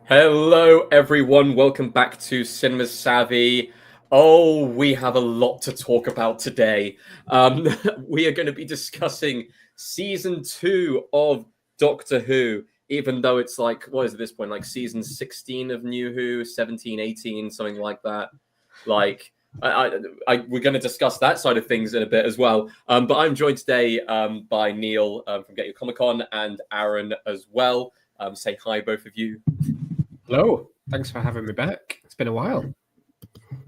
Hello, everyone. Welcome back to Cinema Savvy. Oh, we have a lot to talk about today. We are going to be discussing season 2 of Doctor Who, even though it's like, what is it at this point? Like season 16 of New Who, 17, 18, something like that. Like, we're going to discuss that side of things in a bit as well. But I'm joined today by Neil from Get Your Comic Con and Aaron as well. Say hi, both of you. Hello, thanks for having me back. It's been a while.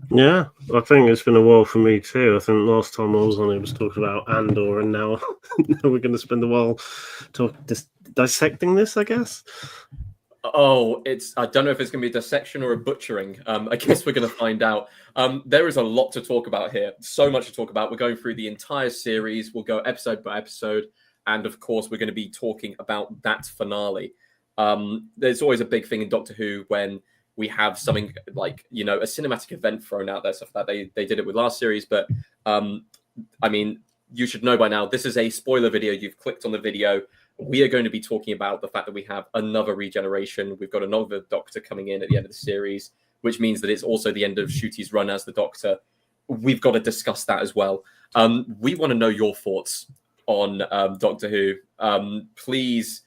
Yeah, I think it's been a while for me too. I think last time I was on it was talking about Andor, and now we're going to spend a while dissecting this, I guess. Oh, I don't know if it's going to be a dissection or a butchering. I guess we're going to find out. There is a lot to talk about here. So much to talk about. We're going through the entire series. We'll go episode by episode. And of course, we're going to be talking about that finale. There's always a big thing in Doctor Who when we have something like, a cinematic event thrown out there, stuff like that. They did it with last series. But, I mean, you should know by now, this is a spoiler video. You've clicked on the video. We are going to be talking about the fact that we have another regeneration. We've got another Doctor coming in at the end of the series, which means that it's also the end of Ncuti's run as the Doctor. We've got to discuss that as well. We want to know your thoughts on Doctor Who. Please,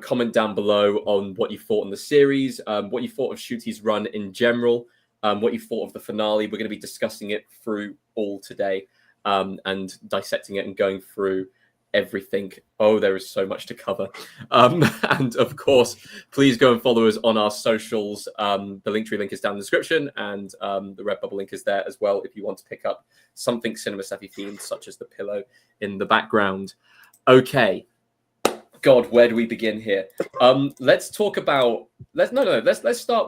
comment down below on what you thought on the series, what you thought of Ncuti's run in general, what you thought of the finale. We're going to be discussing it through all today and dissecting it and going through everything. Oh, there is so much to cover. And of course, please go and follow us on our socials. The Linktree link is down in the description, and the Redbubble link is there as well if you want to pick up something Cinema Savvy themed, such as the pillow in the background. Okay. God, where do we begin here? Let's start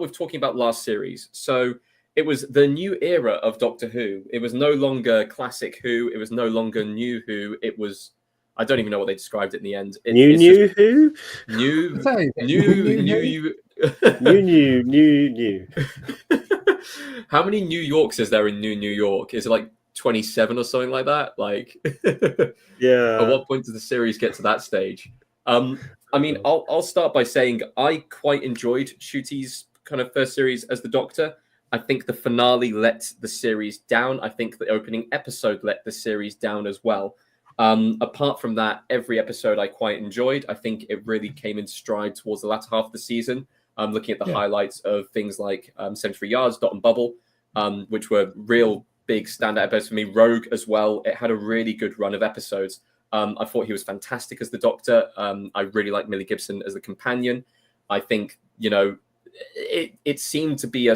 with talking about last series. So it was the new era of Doctor Who. It was no longer classic Who. It was no longer new Who. It was, I don't even know what they described it in the end. New Who? New. How many New Yorks is there in New York? Is it like 27 or something like that? Like, yeah. At what point did the series get to that stage? I mean, I'll start by saying I quite enjoyed Ncuti's kind of first series as the Doctor. I think the finale let the series down. I think the opening episode let the series down as well. Apart from that, every episode I quite enjoyed. I think it really came in stride towards the latter half of the season. Looking at the highlights of things like 73 Yards, Dot and Bubble, which were real big standout episodes for me. Rogue as well. It had a really good run of episodes. I thought he was fantastic as the Doctor. I really like Millie Gibson as the companion. I think, it seemed to be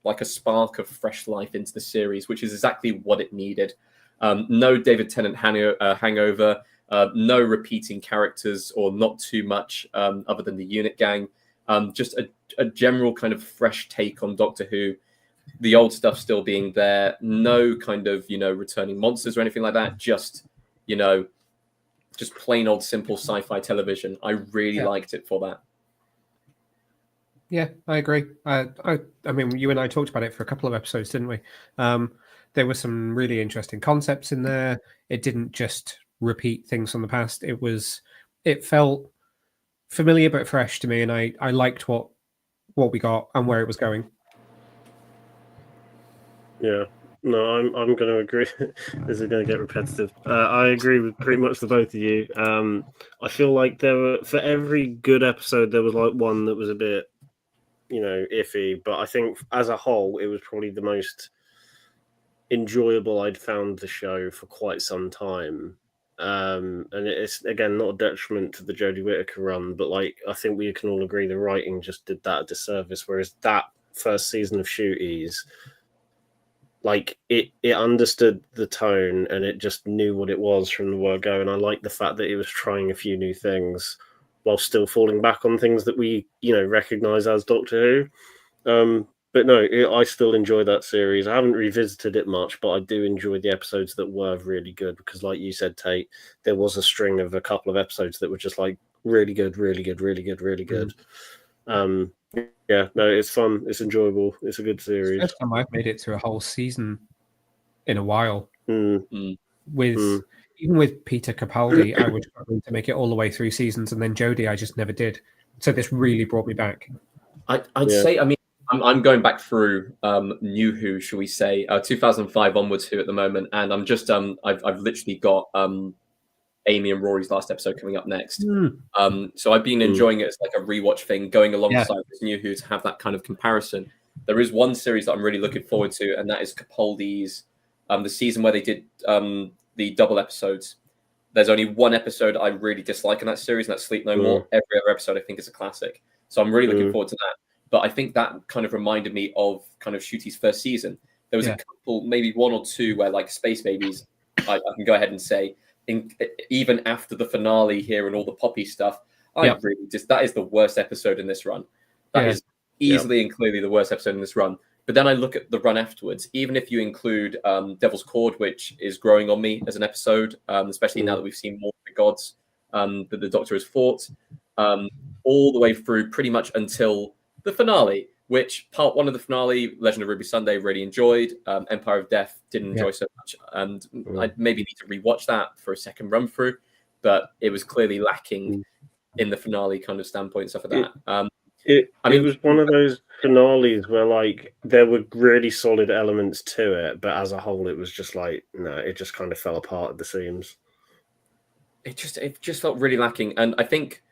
like a spark of fresh life into the series, which is exactly what it needed. No David Tennant hangover, no repeating characters or not too much other than the unit gang. Just a general kind of fresh take on Doctor Who. The old stuff still being there. No kind of, returning monsters or anything like that. Just plain old simple sci-fi television. I really liked it for that. Yeah, I agree. I mean, you and I talked about it for a couple of episodes, didn't we? There were some really interesting concepts in there. It didn't just repeat things from the past. It felt familiar but fresh to me, and I liked what we got and where it was going. Yeah. No, I'm going to agree. This is going to get repetitive. I agree with pretty much the both of you. I feel like for every good episode, there was like one that was a bit, iffy. But I think as a whole, it was probably the most enjoyable I'd found the show for quite some time. And it's, again, not a detriment to the Jodie Whittaker run, but like I think we can all agree the writing just did that a disservice. Whereas that first season of Ncuti's, like it understood the tone and it just knew what it was from the word go. And I like the fact that it was trying a few new things while still falling back on things that we, recognize as Doctor Who. But no, I still enjoy that series. I haven't revisited it much, but I do enjoy the episodes that were really good because, like you said, Tate, there was a string of a couple of episodes that were just like really good, really good, really good, really good. Yeah, no, it's fun. It's enjoyable. It's a good series. It's the first time I've made it through a whole season in a while. Even with Peter Capaldi, I was struggling to make it all the way through seasons, and then Jodie, I just never did. So this really brought me back. I'd Yeah. say, I mean, I'm going back through New Who, shall we say, 2005 onwards Who at the moment, and I'm just I've literally got Amy and Rory's last episode coming up next. So I've been enjoying it as like a rewatch thing, going alongside this New Who to have that kind of comparison. There is one series that I'm really looking forward to, and that is Capaldi's, the season where they did the double episodes. There's only one episode I really dislike in that series, and that's Sleep No More. Every other episode I think is a classic. So I'm really looking forward to that. But I think that kind of reminded me of kind of Ncuti's first season. There was a couple, maybe one or two, where like Space Babies, I can go ahead and say, even after the finale here and all the Poppy stuff, really just, that is the worst episode in this run. That is easily and clearly the worst episode in this run. But then I look at the run afterwards, even if you include Devil's Cord, which is growing on me as an episode, especially now that we've seen more of the gods that the Doctor has fought, all the way through pretty much until the finale, which part one of the finale, Legend of Ruby Sunday, really enjoyed. Empire of Death didn't enjoy so much. And I maybe need to rewatch that for a second run through, but it was clearly lacking in the finale kind of standpoint, stuff like that. It was one of those finales where like there were really solid elements to it, but as a whole, it was just like, no, it just kind of fell apart at the seams. It just felt really lacking. And I think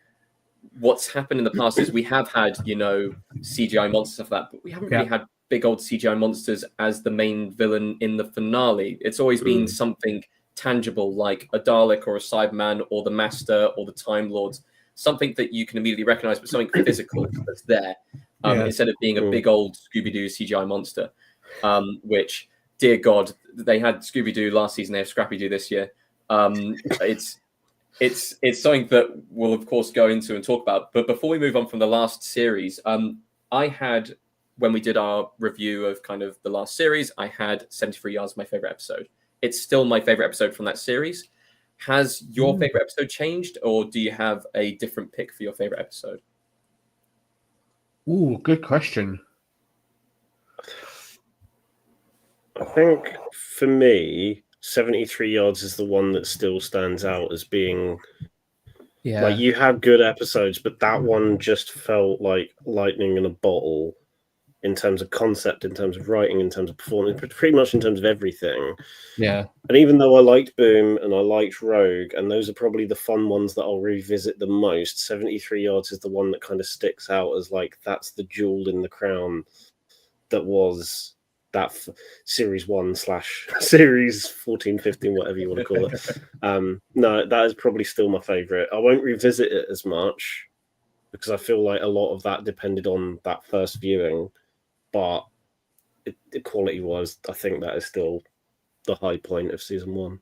what's happened in the past is we have had, CGI monsters, stuff like that, but we haven't really had big old CGI monsters as the main villain in the finale. It's always been something tangible, like a Dalek or a Cyberman or the Master or the Time Lords, something that you can immediately recognize, but something physical that's there, instead of being a big old Scooby-Doo CGI monster, which, dear God, they had Scooby-Doo last season, they have Scrappy-Doo this year. It's something that we'll, of course, go into and talk about. But before we move on from the last series, I had, when we did our review of kind of the last series, I had 73 Yards, my favorite episode. It's still my favorite episode from that series. Has your favorite episode changed, or do you have a different pick for your favorite episode? Ooh, good question. I think for me, 73 Yards is the one that still stands out as being like, you had good episodes, but that one just felt like lightning in a bottle in terms of concept, in terms of writing, in terms of performance, pretty much in terms of everything. Yeah. And even though I liked Boom and I liked Rogue, and those are probably the fun ones that I'll revisit the most, 73 Yards is the one that kind of sticks out as like, that's the jewel in the crown that was that series 1 / series 14, 15, whatever you want to call it. No, that is probably still my favorite. I won't revisit it as much because I feel like a lot of that depended on that first viewing, but the quality was, I think that is still the high point of season 1.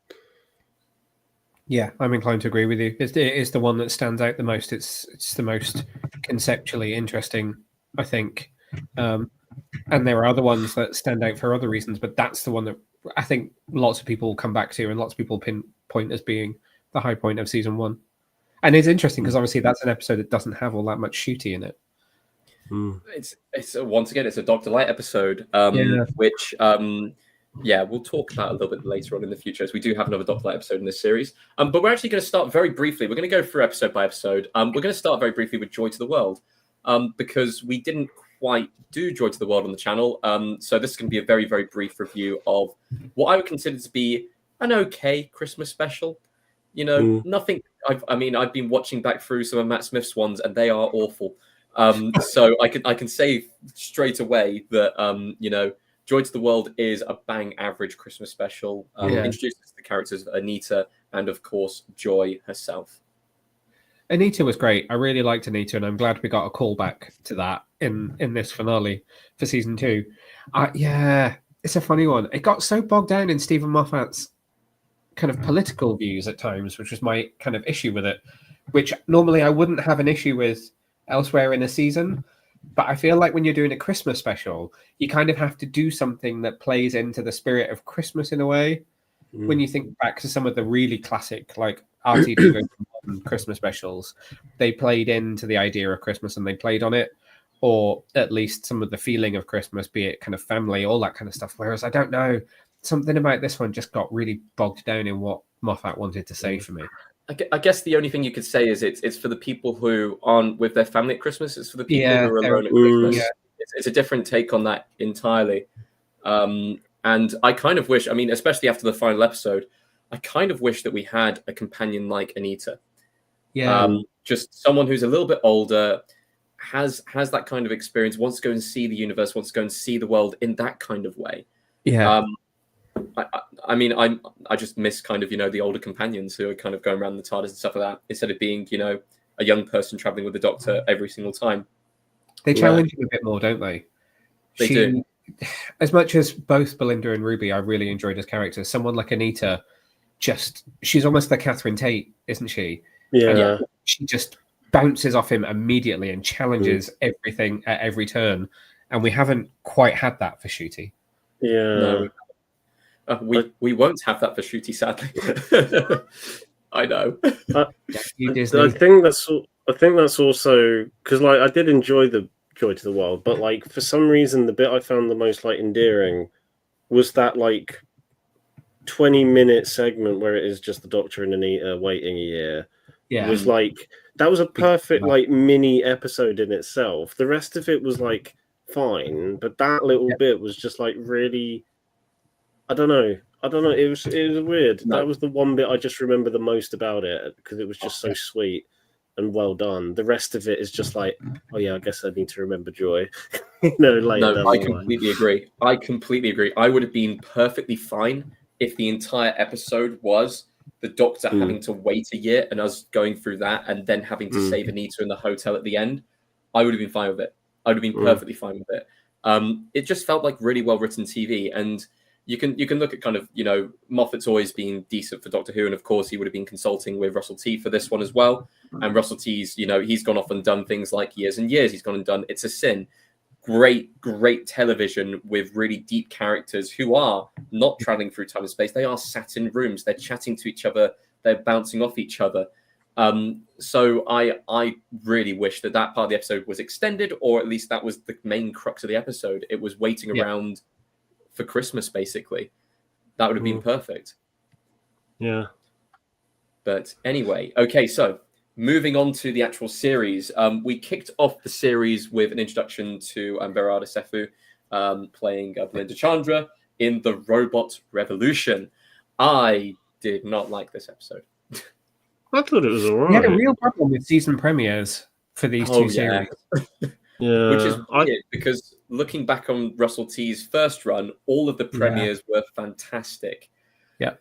Yeah, I'm inclined to agree with you. It's the one that stands out the most. It's the most conceptually interesting, I think. And there are other ones that stand out for other reasons, but that's the one that I think lots of people come back to, and lots of people pinpoint as being the high point of season 1. And it's interesting because obviously that's an episode that doesn't have all that much Ncuti in it. It's once again, it's a Dr. Light episode, which we'll talk about a little bit later on in the future, as we do have another Dr. Light episode in this series. But we're actually going to start very briefly. We're going to go through episode by episode. We're going to start very briefly with Joy to the World, because we didn't quite do Joy to the World on the channel. So this is going to be a very, very brief review of what I would consider to be an okay Christmas special. Nothing. I've been watching back through some of Matt Smith's ones, and they are awful. So I can say straight away that Joy to the World is a bang average Christmas special. Introduces the characters of Anita and, of course, Joy herself. Anita was great. I really liked Anita, and I'm glad we got a callback to that in this finale for season 2. It's a funny one. It got so bogged down in Stephen Moffat's kind of political views at times, which was my kind of issue with it, which normally I wouldn't have an issue with elsewhere in a season. But I feel like when you're doing a Christmas special, you kind of have to do something that plays into the spirit of Christmas in a way. When you think back to some of the really classic, like RTD Christmas specials, they played into the idea of Christmas and they played on it, or at least some of the feeling of Christmas, be it kind of family, all that kind of stuff. Whereas I don't know, something about this one just got really bogged down in what Moffat wanted to say for me. I guess the only thing you could say is it's for the people who aren't with their family at Christmas. It's for the people who are alone at Christmas. Yeah. It's a different take on that entirely. And I kind of wish, I mean, especially after the final episode, I kind of wish that we had a companion like Anita. Yeah. Just someone who's a little bit older, has that kind of experience, wants to go and see the universe, wants to go and see the world in that kind of way. Yeah. I mean, I just miss kind of, the older companions who are kind of going around the TARDIS and stuff like that, instead of being, a young person traveling with the Doctor every single time. They challenge him a bit more, don't they? They do. As much as both Belinda and Ruby, I really enjoyed as characters. Someone like Anita, she's almost the Catherine Tate, isn't she? Yeah. And she just bounces off him immediately and challenges everything at every turn. And we haven't quite had that for Ncuti. Yeah. No. We won't have that for Ncuti, sadly. I know. I think that's also because, like, I did enjoy the Joy to the World, but, like, for some reason, the bit I found the most, like, endearing was that, like, 20-minute segment where it is just the Doctor and Anita waiting a year. Yeah. Was like, that was a perfect, like, mini episode in itself. The rest of it was, like, fine, but that little bit was just, like, really, I don't know. It was weird. No. That was the one bit I just remember the most about it because it was just so sweet and well done. The rest of it is just like, oh yeah, I guess I need to remember Joy. No, I completely agree. I would have been perfectly fine if the entire episode was the Doctor having to wait a year and us going through that and then having to save Anita in the hotel at the end. I would have been fine with it. I would have been perfectly fine with it. It just felt like really well written TV, and you can look at kind of, Moffat's always been decent for Doctor Who, and of course he would have been consulting with Russell T for this one as well. And Russell T's, he's gone off and done things like Years and Years. He's gone and done It's a Sin. Great television with really deep characters who are not traveling through time and space. They are sat in rooms. They're chatting to each other. They're bouncing off each other. So I really wish that part of the episode was extended, or at least that was the main crux of the episode. It was waiting around for Christmas, basically. That would have been perfect. Yeah. But anyway, okay, so moving on to the actual series, we kicked off the series with an introduction to Berada Sefu playing Belinda Chandra in the Robot Revolution. I did not like this episode. I thought it was all right. We had a real problem with season premieres for these two series. Yeah. Which is weird, because looking back on Russell T's first run, all of the premieres were fantastic. Yeah.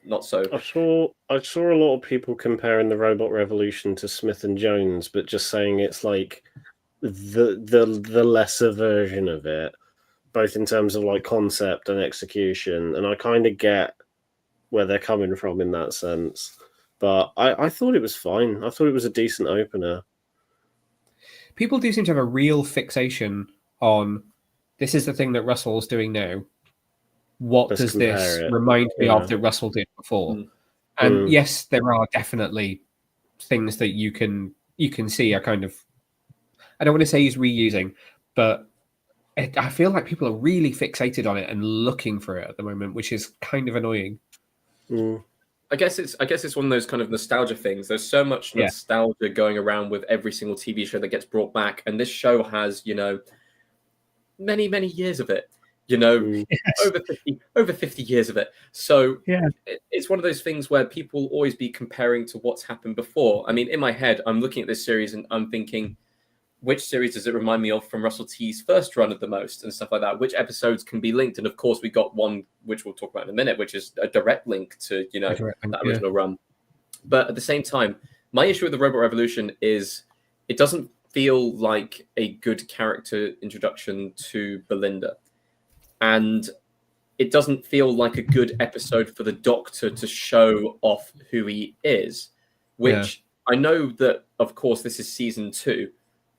Not so. I saw a lot of people comparing the Robot Revolution to Smith and Jones, but just saying it's like the lesser version of it, both in terms of like concept and execution. And I kind of get where they're coming from in that sense. But I thought it was fine. I thought it was a decent opener. People do seem to have a real fixation on this is the thing that Russell's doing now. What does this remind me of that Russell did before? And yes, there are definitely things that you can see are kind of, I don't want to say he's reusing, but I feel like people are really fixated on it and looking for it at the moment, which is kind of annoying. I guess it's one of those kind of nostalgia things. There's so much nostalgia going around with every single TV show that gets brought back, and this show has, many years of it. Over 50 years of it. So it's one of those things where people always be comparing to what's happened before. I mean, in my head, I'm looking at this series and I'm thinking, which series does it remind me of from Russell T's first run at the most and stuff like that? Which episodes can be linked? And of course, we got one, which we'll talk about in a minute, which is a direct link to, that original run. But at the same time, my issue with the Robot Revolution is it doesn't feel like a good character introduction to Belinda. And it doesn't feel like a good episode for the Doctor to show off who he is, which I know that, of course, this is season 2,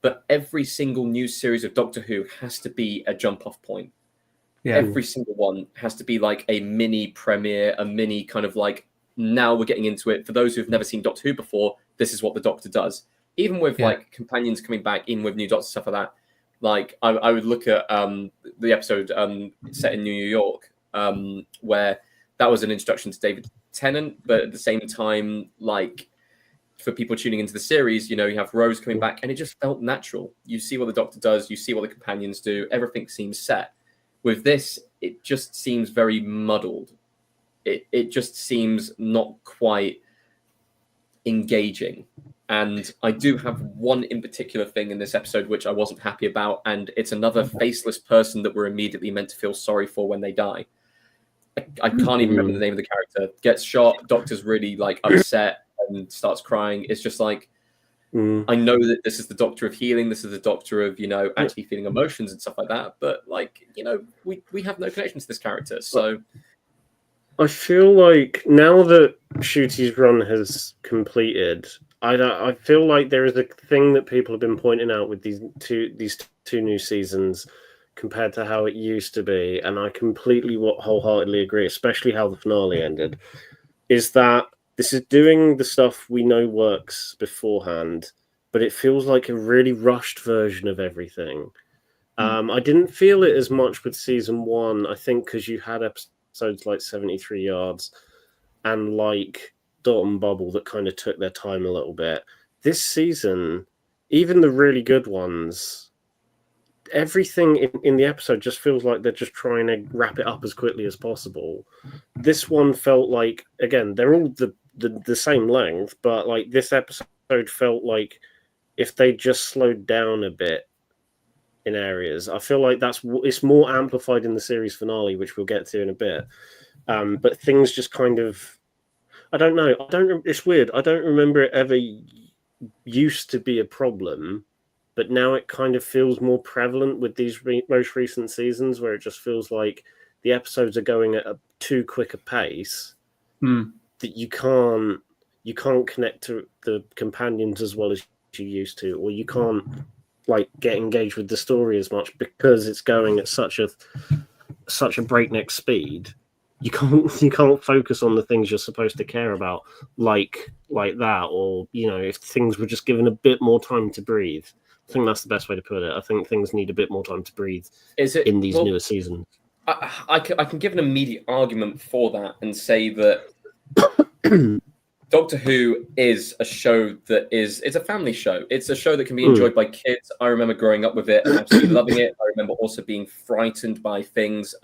but every single new series of Doctor Who has to be a jump-off point. Yeah. Every single one has to be like a mini premiere, a mini kind of like, now we're getting into it. For those who've never seen Doctor Who before, this is what the Doctor does. Even with like companions coming back, even with new Doctor stuff like that. Like I would look at the episode set in New York, where that was an introduction to David Tennant, but at the same time, like for people tuning into the series, you have Rose coming back, and it just felt natural. You see what the Doctor does, you see what the companions do, everything seems set. With this, it just seems very muddled. It just seems not quite engaging. And I do have one in particular thing in this episode which I wasn't happy about, and it's another faceless person that we're immediately meant to feel sorry for when they die. I can't even remember the name of the character. Gets shot, Doctor's really like upset and starts crying. It's just like, I know that this is the Doctor of healing, this is the Doctor of, actually feeling emotions and stuff like that, but like, we have no connection to this character. So I feel like now that Ncuti's run has completed, I feel like there is a thing that people have been pointing out with these two new seasons compared to how it used to be, and I completely wholeheartedly agree, especially how the finale ended, is that this is doing the stuff we know works beforehand, but it feels like a really rushed version of everything. I didn't feel it as much with season 1, I think, because you had episodes like 73 Yards and like Dot and Bubble that kind of took their time a little bit. This season, even the really good ones, everything in the episode just feels like they're just trying to wrap it up as quickly as possible. This one felt like, again, they're all the same length, but like this episode felt like if they just slowed down a bit in areas. I feel like it's more amplified in the series finale, which we'll get to in a bit. But things just kind of, I don't know. It's weird. I don't remember it ever used to be a problem, but now it kind of feels more prevalent with these most recent seasons, where it just feels like the episodes are going at a too quick a pace that you can't connect to the companions as well as you used to, or you can't like get engaged with the story as much because it's going at such a breakneck speed. You can't focus on the things you're supposed to care about like that, or if things were just given a bit more time to breathe. I think that's the best way to put it. I think things need a bit more time to breathe in these newer seasons. I can give an immediate argument for that and say that Doctor Who is a show that it's a family show. It's a show that can be enjoyed by kids. I remember growing up with it and absolutely loving it. I remember also being frightened by things.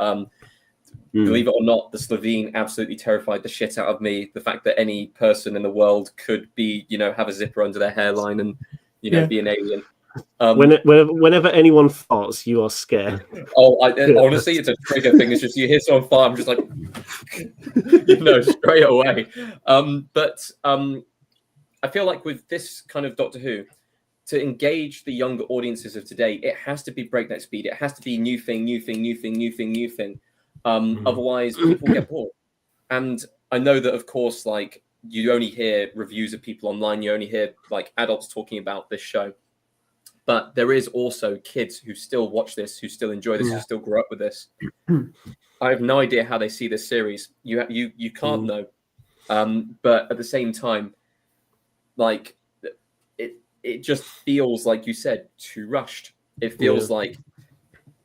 Believe it or not, the Slovene absolutely terrified the shit out of me. The fact that any person in the world could be, have a zipper under their hairline and, be an alien. Whenever anyone farts, you are scared. Honestly, it's a trigger thing. It's just you hear someone fart, I'm just like, straight away. But I feel like with this kind of Doctor Who, to engage the younger audiences of today, it has to be breakneck speed. It has to be new thing. Otherwise, people get bored. And I know that, of course, like you only hear reviews of people online. You only hear like adults talking about this show. But there is also kids who still watch this, who still enjoy this, who still grew up with this. I have no idea how they see this series. You can't know. But at the same time, like it just feels, like you said, too rushed. It feels like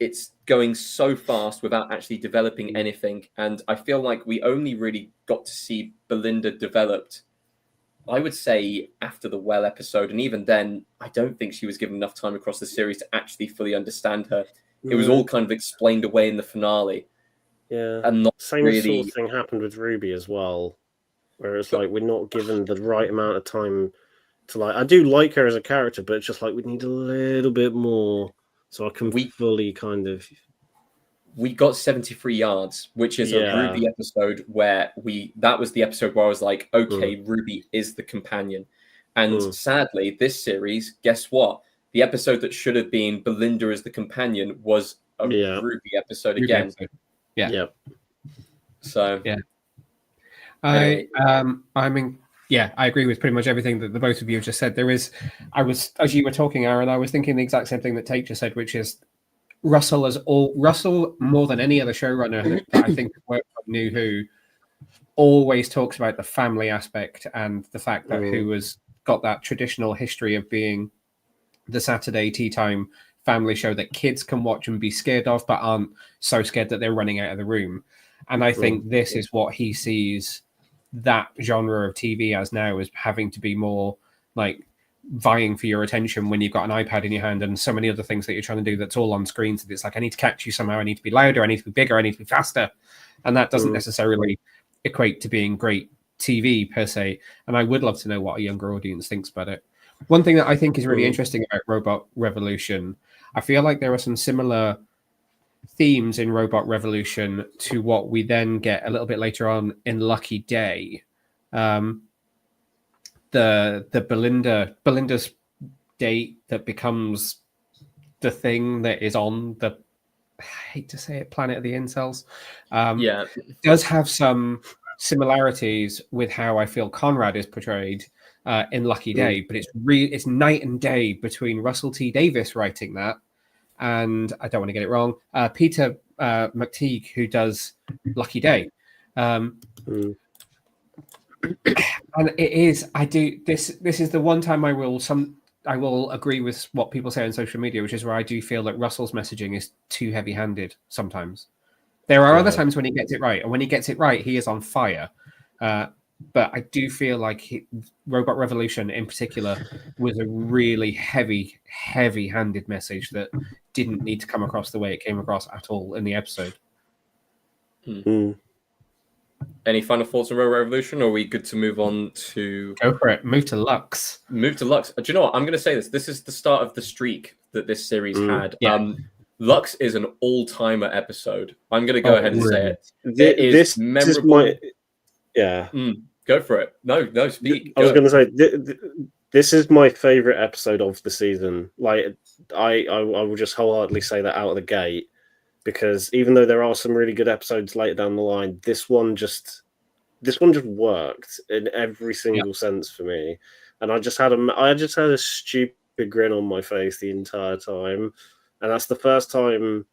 it's going so fast without actually developing anything. And I feel like we only really got to see Belinda developed, I would say, after the Well episode. And even then, I don't think she was given enough time across the series to actually fully understand her. It was all kind of explained away in the finale. Yeah. And not Same really... sort of thing happened with Ruby as well, where it's like we're not given the right amount of time to like. I do like her as a character, but it's just like we need a little bit more so I can fully kind of. We got 73 Yards, which is a Ruby episode where that was the episode where I was like, okay, Ruby is the companion. And sadly, this series, guess what? The episode that should have been Belinda as the companion was a Ruby episode again. Yeah. Yep. So I agree with pretty much everything that the both of you have just said. As you were talking, Aaron, I was thinking the exact same thing that Tayte just said, which is Russell more than any other showrunner that I think worked on New Who always talks about the family aspect and the fact that Who has got that traditional history of being the Saturday tea time family show that kids can watch and be scared of, but aren't so scared that they're running out of the room. And I think this is what he sees that genre of TV as now is having to be more like vying for your attention when you've got an iPad in your hand and so many other things that you're trying to do that's all on screens. That it's like, I need to catch you somehow. I need to be louder. I need to be bigger. I need to be faster. And that doesn't necessarily equate to being great TV per se. And I would love to know what a younger audience thinks about it. One thing that I think is really interesting about Robot Revolution, I feel like there are some similar themes in Robot Revolution to what we then get a little bit later on in Lucky Day. The Belinda's date that becomes the thing that is on the, I hate to say it, planet of the incels. Does have some similarities with how I feel Conrad is portrayed in Lucky Day, but it's night and day between Russell T Davies writing that, and I don't want to get it wrong, Peter McTeague, who does Lucky Day. And it is, this is the one time I will agree with what people say on social media, which is where I do feel that Russell's messaging is too heavy-handed sometimes. There are other times when he gets it right, and when he gets it right, he is on fire. But I do feel like Robot Revolution in particular was a really heavy-handed message that didn't need to come across the way it came across at all in the episode. Any final thoughts on Robot Revolution, or are we good to move on to... Go for it. Move to Lux. Do you know what? I'm going to say this. This is the start of the streak that this series had. Yeah. Lux is an all-timer episode. I'm going to go ahead and say it. This is my... Yeah. Go for it. No, speak. I was going to say, this is my favorite episode of the season. Like, I will just wholeheartedly say that out of the gate, because even though there are some really good episodes later down the line, this one just worked in every single sense for me. And I just had a stupid grin on my face the entire time. And that's the first time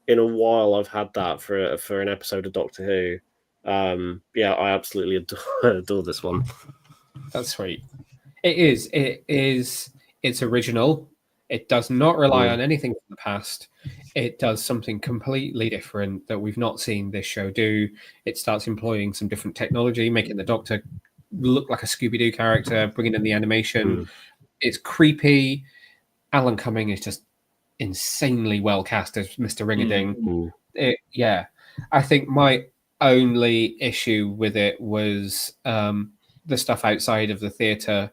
in a while I've had that for an episode of Doctor Who. I absolutely adore this one. That's sweet. It's original. It does not rely on anything from the past. It does something completely different that we've not seen this show do. It starts employing some different technology, making the Doctor look like a Scooby-Doo character, bringing in the animation. It's creepy. Alan Cumming is just insanely well cast as Mr. Ring-a-Ding. I think my only issue with it was the stuff outside of the theatre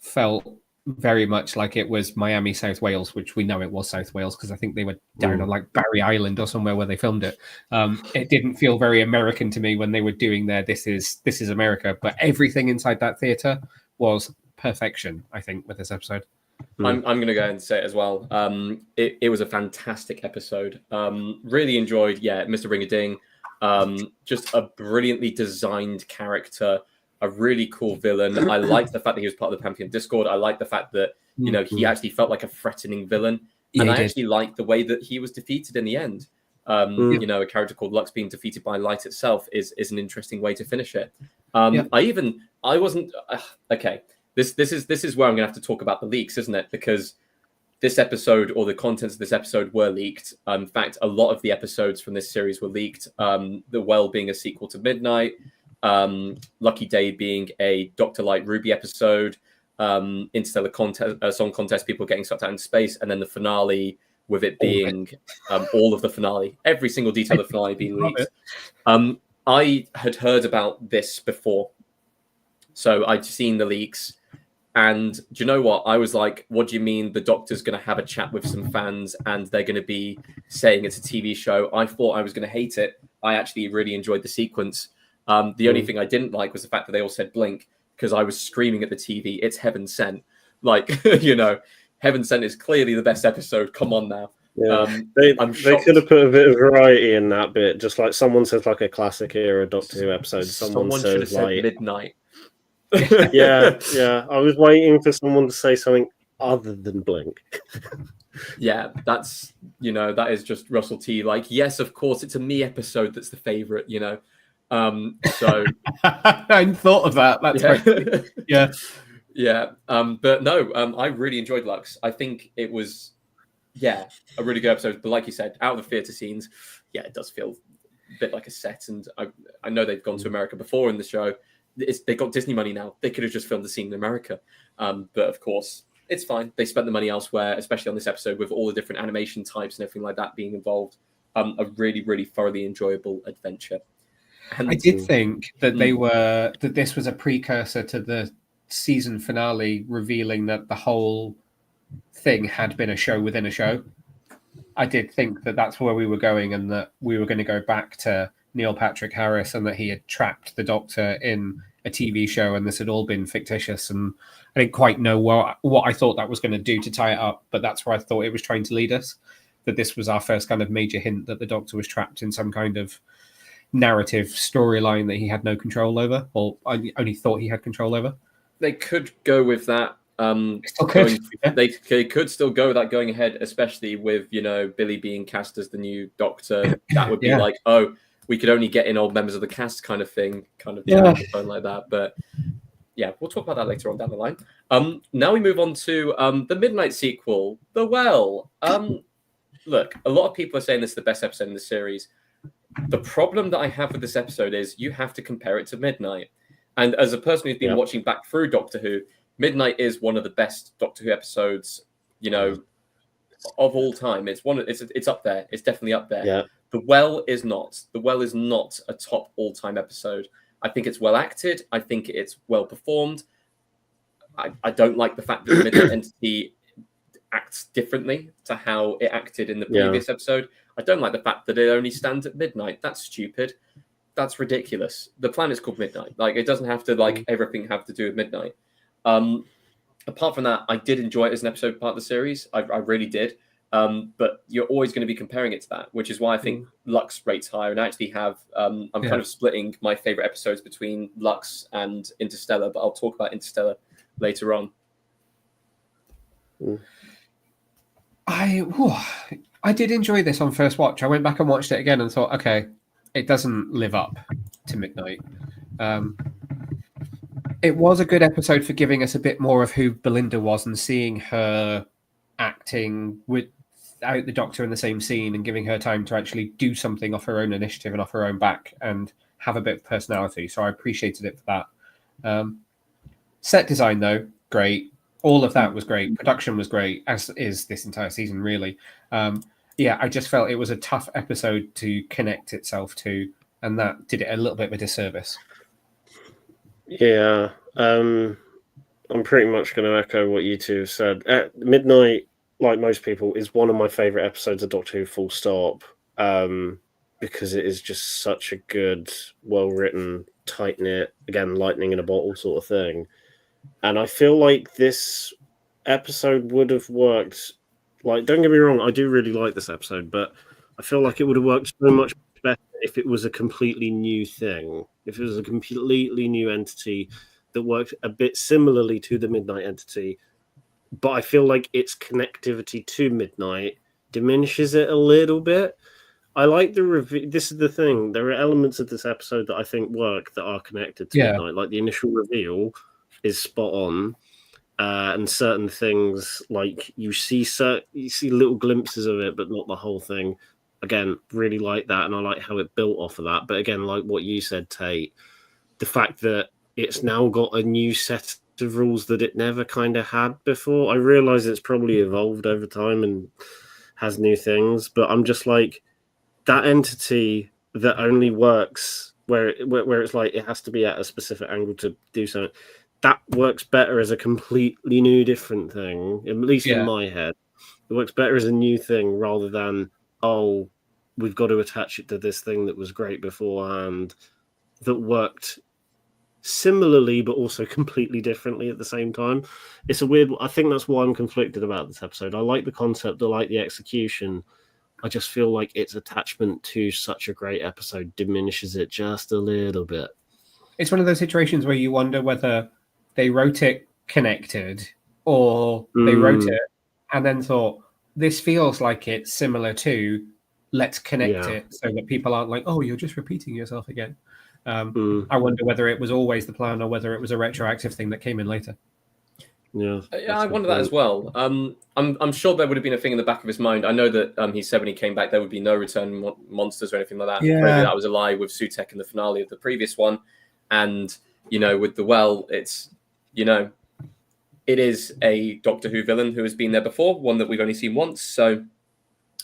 felt very much like it was Miami, South Wales, which we know it was South Wales because I think they were down on like Barry Island or somewhere where they filmed it. It didn't feel very American to me when they were doing their This is America, but everything inside that theatre was perfection, I think, with this episode. I'm going to go and say it as well. It was a fantastic episode. Really enjoyed, Mr. Ring-a-Ding. Just a brilliantly designed character, a really cool villain. I liked the fact that he was part of the Pantheon Discord. I liked the fact that, he actually felt like a threatening villain. And I actually liked the way that he was defeated in the end. A character called Lux being defeated by light itself is an interesting way to finish it. I wasn't... okay. This is where I'm going to have to talk about the leaks, isn't it? Because this episode, or the contents of this episode, were leaked. In fact, a lot of the episodes from this series were leaked. The Well being a sequel to Midnight, Lucky Day being a Dr. Light Ruby episode, Interstellar Song Contest, people getting sucked out into space, and then the finale with it being all of the finale, every single detail of the finale being leaked. I had heard about this before, so I'd seen the leaks. And do you know what? I was like, what do you mean the Doctor's going to have a chat with some fans and they're going to be saying it's a TV show? I thought I was going to hate it. I actually really enjoyed the sequence. The only thing I didn't like was the fact that they all said blink, because I was screaming at the TV, it's Heaven Sent. Like, Heaven Sent is clearly the best episode. Come on now. Yeah. They could have put a bit of variety in that bit. Just like someone says like a classic era Doctor Who episode. Someone should have says said like Midnight. yeah. I was waiting for someone to say something other than blink. Yeah, that's that is just Russell T. Like, yes, of course, it's a me episode that's the favorite. So I hadn't thought of that. That's right. Yeah. But no, I really enjoyed Lux. I think it was a really good episode. But like you said, out of the theatre scenes, it does feel a bit like a set. And I know they've gone to America before in the show. they got Disney money now. They could have just filmed the scene in America. But of course, it's fine. They spent the money elsewhere, especially on this episode with all the different animation types and everything like that being involved. A really, really thoroughly enjoyable adventure. And I did think that that this was a precursor to the season finale, revealing that the whole thing had been a show within a show. I did think that that's where we were going, and that we were going to go back to Neil Patrick Harris, and that he had trapped the Doctor in a TV show, and this had all been fictitious. And I didn't quite know what I thought that was going to do to tie it up, but that's where I thought it was trying to lead us. That this was our first kind of major hint that the Doctor was trapped in some kind of narrative storyline that he had no control over, or only thought he had control over. They could go with that. They could still go with that going ahead, especially with Billie being cast as the new Doctor. That would be like, oh, we could only get in old members of the cast kind of thing, something like that. But yeah, we'll talk about that later on down the line. Now we move on to the Midnight sequel, The Well. Look, a lot of people are saying this is the best episode in the series. The problem that I have with this episode is you have to compare it to Midnight. And as a person who's been watching back through Doctor Who, Midnight is one of the best Doctor Who episodes, of all time. It's up there. It's definitely up there. Yeah. The Well is not. The Well is not a top all-time episode. I think it's well acted. I think it's well performed. I don't like the fact that the Midnight Entity acts differently to how it acted in the previous episode. I don't like the fact that it only stands at midnight. That's stupid. That's ridiculous. The planet's called Midnight. Like, it doesn't have to, everything have to do with midnight. Apart from that, I did enjoy it as an episode part of the series. I really did. But you're always going to be comparing it to that, which is why I think Lux rates higher. And I actually have, I'm kind of splitting my favorite episodes between Lux and Interstellar, but I'll talk about Interstellar later on. I did enjoy this on first watch. I went back and watched it again and thought, okay, it doesn't live up to Midnight. It was a good episode for giving us a bit more of who Belinda was and seeing her acting without the Doctor in the same scene and giving her time to actually do something off her own initiative and off her own back and have a bit of personality. So I appreciated it for that. Set design, though, great. All of that was great. Production was great, as is this entire season, really. I just felt it was a tough episode to connect itself to, and that did it a little bit of a disservice. Yeah, I'm pretty much going to echo what you two have said. At Midnight, like most people, is one of my favourite episodes of Doctor Who, full stop, because it is just such a good, well-written, tight-knit, again, lightning in a bottle sort of thing. And I feel like this episode would have worked. Like, don't get me wrong, I do really like this episode, but I feel like it would have worked so much better if it was a completely new thing. If it was a completely new entity that worked a bit similarly to the Midnight Entity. But I feel like its connectivity to Midnight diminishes it a little bit. I like the this is the thing. There are elements of this episode that I think work that are connected to Midnight. Like the initial reveal is spot on, and certain things like you see little glimpses of it, but not the whole thing. Again, really like that, and I like how it built off of that. But again, like what you said, Tate, the fact that it's now got a new set of rules that it never kind of had before. I realize it's probably evolved over time and has new things, but I'm just like, that entity that only works where it's like it has to be at a specific angle to do something. That works better as a completely new, different thing, at least in my head. It works better as a new thing rather than, oh, we've got to attach it to this thing that was great beforehand, that worked similarly but also completely differently at the same time. It's a weird. I think that's why I'm conflicted about this episode. I like the concept, I like the execution. I just feel like its attachment to such a great episode diminishes it just a little bit. It's one of those situations where you wonder whether they wrote it connected or they wrote it and then thought, this feels like it's similar to, let's connect it so that people aren't like, oh, you're just repeating yourself again. I wonder whether it was always the plan or whether it was a retroactive thing that came in later. Yeah, I wonder that as well. I'm sure there would have been a thing in the back of his mind. I know that he said when he came back there would be no return monsters or anything like that. Yeah. Maybe that was a lie with Sutek in the finale of the previous one, and with the well, it's, it is a Doctor Who villain who has been there before, one that we've only seen once. So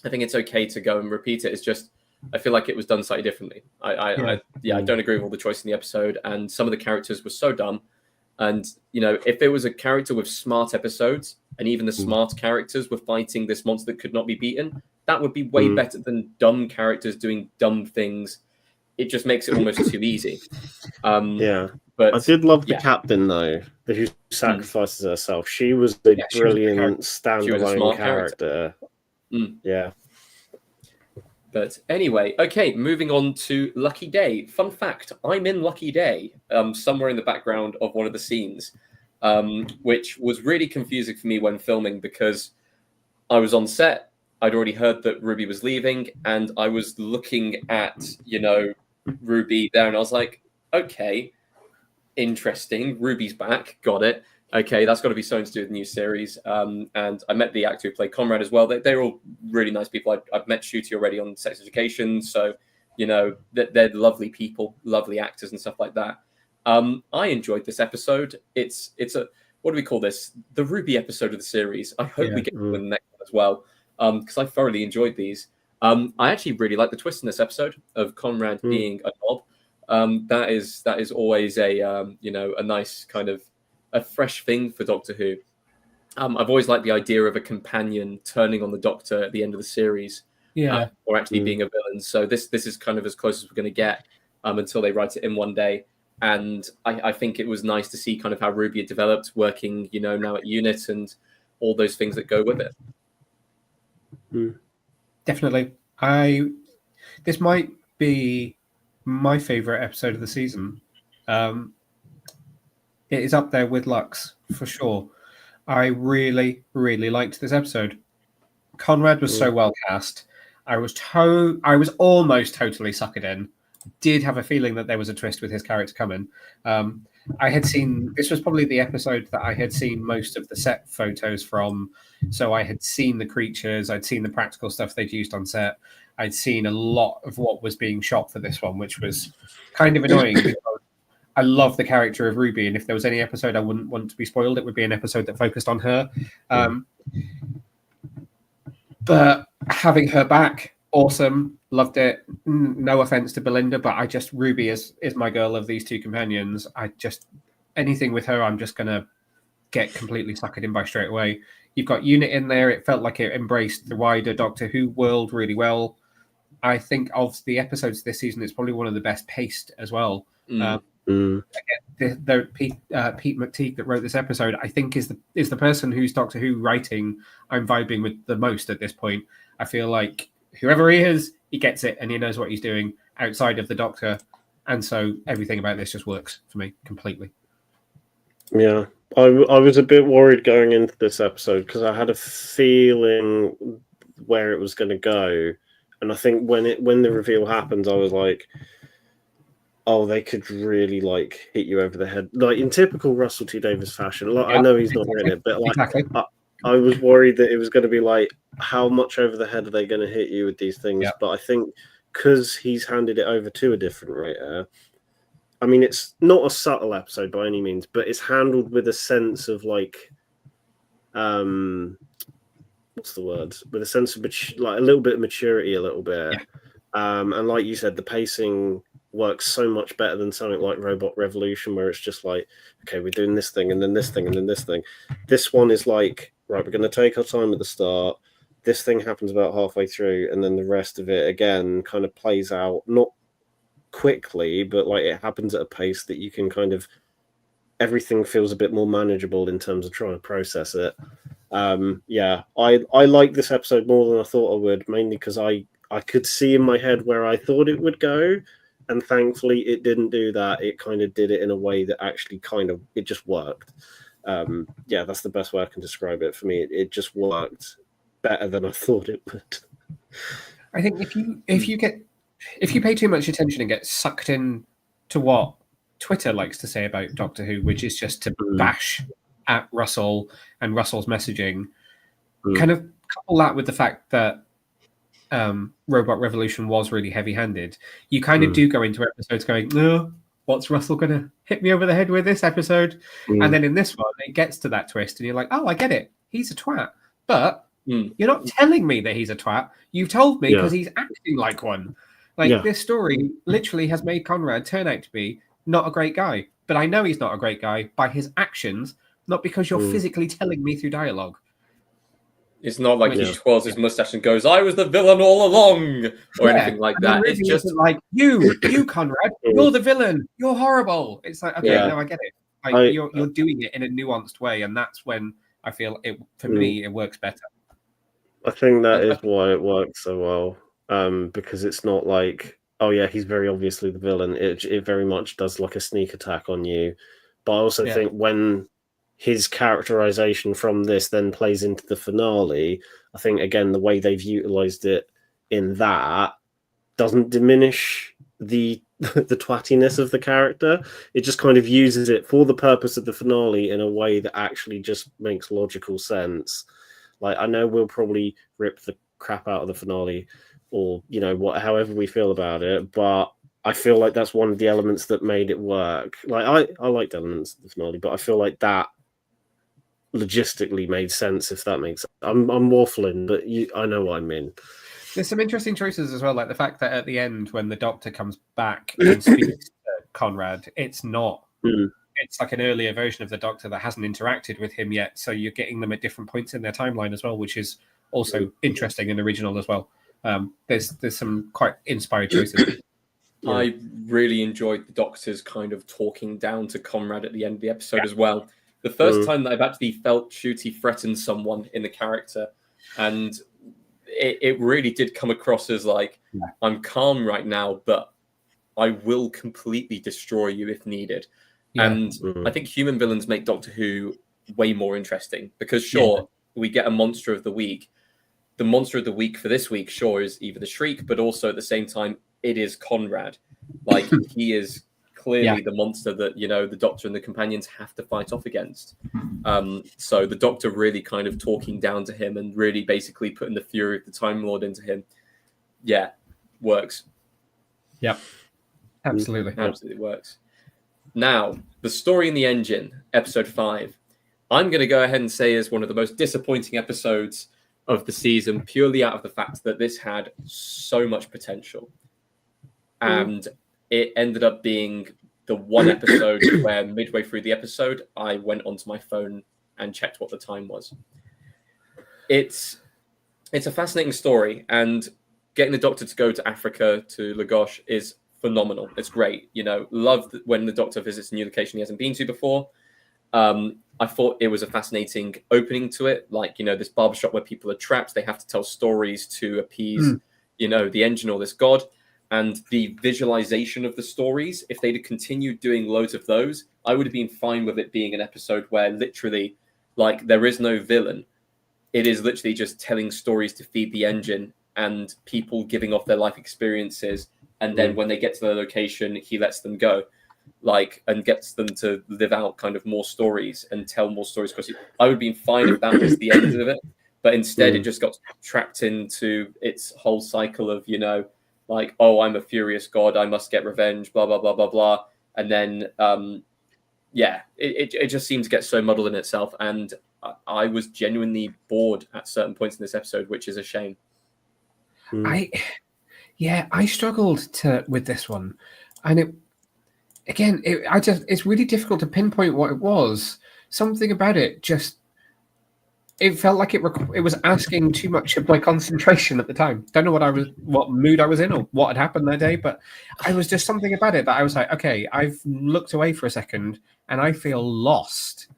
I think it's okay to go and repeat it. It's just, I feel like it was done slightly differently. I don't agree with all the choice in the episode, and some of the characters were so dumb. And if there was a character with smart episodes, and even the smart characters were fighting this monster that could not be beaten, that would be way better than dumb characters doing dumb things. It just makes it almost too easy. But I did love the captain though, who sacrifices herself. She was a brilliant standalone character. Yeah. But anyway, okay, moving on to Lucky Day. Fun fact, I'm in Lucky Day, somewhere in the background of one of the scenes, which was really confusing for me when filming because I was on set. I'd already heard that Ruby was leaving, and I was looking at, Ruby there, and I was like, okay, interesting. Ruby's back. Got it. Okay, that's got to be something to do with the new series. And I met the actor who played Conrad as well. They're all really nice people. I've met Ncuti already on Sex Education. So, they're lovely people, lovely actors and stuff like that. I enjoyed this episode. It's a, what do we call this? The Ruby episode of the series. I hope we get to the next one as well, because I thoroughly enjoyed these. I actually really like the twist in this episode of Conrad being a knob. That is always a a nice kind of a fresh thing for Doctor Who. I've always liked the idea of a companion turning on the Doctor at the end of the series, or actually being a villain. So this is kind of as close as we're going to get until they write it in one day. And I think it was nice to see kind of how Ruby had developed, working now at UNIT and all those things that go with it. Definitely. This might be my favorite episode of the season. It is up there with Lux for sure. I really, really liked this episode. Conrad was so well cast. I was almost totally suckered in. Did have a feeling that there was a twist with his character coming. I had seen, this was probably the episode that I had seen most of the set photos from. So I had seen the creatures, I'd seen the practical stuff they'd used on set. I'd seen a lot of what was being shot for this one, which was kind of annoying because I love the character of Ruby, and if there was any episode I wouldn't want to be spoiled, it would be an episode that focused on her. But having her back, awesome, loved it. No offense to Belinda, but Ruby is my girl of these two companions. Anything with her, I'm just gonna get completely suckered in by straight away. You've got UNIT in there. It felt like it embraced the wider Doctor Who world really well. I think of the episodes this season, it's probably one of the best paced as well. Again, Pete McTeague that wrote this episode, I think is the person who's Doctor Who writing I'm vibing with the most at this point. I feel like whoever he is, he gets it and he knows what he's doing outside of the Doctor, and so everything about this just works for me completely. Yeah, I was a bit worried going into this episode because I had a feeling where it was going to go, and I think when the reveal happens, I was like, oh, they could really hit you over the head, in typical Russell T Davies fashion. I know he's not written it, but I was worried that it was going to be how much over the head are they going to hit you with these things? Yeah. But I think because he's handed it over to a different writer, I mean, it's not a subtle episode by any means, but it's handled with a sense of what's the word? With a sense of a little bit of maturity, a little bit. Yeah. And like you said, the pacing works so much better than something like Robot Revolution, where it's just okay, we're doing this thing and then this thing and then this thing. This one is right, we're going to take our time at the start. This thing happens about halfway through, and then the rest of it again kind of plays out, not quickly, but it happens at a pace that you can everything feels a bit more manageable in terms of trying to process it. I like this episode more than I thought I would, mainly because I could see in my head where I thought it would go. And thankfully, it didn't do that. It kind of did it in a way that actually it just worked. That's the best way I can describe it. For me, it just worked better than I thought it would. I think if you pay too much attention and get sucked in to what Twitter likes to say about Doctor Who, which is just to bash at Russell and Russell's messaging, kind of couple that with the fact that Robot Revolution was really heavy-handed, you kind of do go into episodes going, no, what's Russell going to hit me over the head with this episode? And then in this one, it gets to that twist, and you're like, oh, I get it. He's a twat. But you're not telling me that he's a twat. You've told me because he's acting like one. Like this story literally has made Conrad turn out to be not a great guy. But I know he's not a great guy by his actions, not because you're physically telling me through dialogue. It's not like he twirls his mustache and goes, "I was the villain all along," or anything like that. Really, it's just like you Conrad, you're the villain. You're horrible. It's like, okay, no, I get it. Like, you're doing it in a nuanced way, and that's when I feel it. For me, it works better. I think that is why it works so well, because it's not like, oh yeah, he's very obviously the villain. It very much does like a sneak attack on you. But I also think when his characterization from this then plays into the finale, I think, again, the way they've utilized it in that doesn't diminish the twattiness of the character. It just kind of uses it for the purpose of the finale in a way that actually just makes logical sense. Like, I know we'll probably rip the crap out of the finale, or, you know, however we feel about it, but I feel like that's one of the elements that made it work. Like, I liked elements of the finale, but I feel like that logistically made sense, if that makes sense. I'm waffling, but I know what I mean. There's some interesting choices as well, like the fact that at the end, when the Doctor comes back and speaks to Conrad, it's not. It's like an earlier version of the Doctor that hasn't interacted with him yet, so you're getting them at different points in their timeline as well, which is also interesting and original as well. There's some quite inspired choices. I really enjoyed the Doctor's kind of talking down to Conrad at the end of the episode as well. The first time that I've actually felt Ncuti threaten someone in the character, and it really did come across as like, I'm calm right now, but I will completely destroy you if needed. And I think human villains make Doctor Who way more interesting, because we get a monster of the week. The monster of the week for this week, is either the Shriek, but also at the same time, it is Conrad. Like, he is clearly the monster that, you know, the Doctor and the companions have to fight off against. So the Doctor really kind of talking down to him and really basically putting the fury of the Time Lord into him. Yeah, works. Yep. Absolutely. Absolutely works. Now, the story in the engine, episode 5, I'm going to go ahead and say is one of the most disappointing episodes of the season, purely out of the fact that this had so much potential. And it ended up being the one episode where midway through the episode, I went onto my phone and checked what the time was. It's a fascinating story, and getting the Doctor to go to Africa, to Lagos, is phenomenal. It's great. You know, love when the Doctor visits a new location he hasn't been to before. I thought it was a fascinating opening to it. Like, you know, this barbershop where people are trapped, they have to tell stories to appease, you know, the engine or this god. And the visualization of the stories, if they'd have continued doing loads of those, I would have been fine with it being an episode where literally, like, there is no villain. It is literally just telling stories to feed the engine and people giving off their life experiences. And then when they get to the location, he lets them go, like, and gets them to live out kind of more stories and tell more stories. Because I would have been fine if that was the end of it. But instead, it just got trapped into its whole cycle of, you know, like, oh, I'm a furious god, I must get revenge, blah, blah, blah, blah, blah. And then, it just seemed to get so muddled in itself. And I was genuinely bored at certain points in this episode, which is a shame. I struggled with this one. And it's really difficult to pinpoint what it was. Something about it it felt like it was asking too much of my concentration at the time. Don't know what mood I was in or what had happened that day, but I was just something about it that I was like, okay, I've looked away for a second and I feel lost.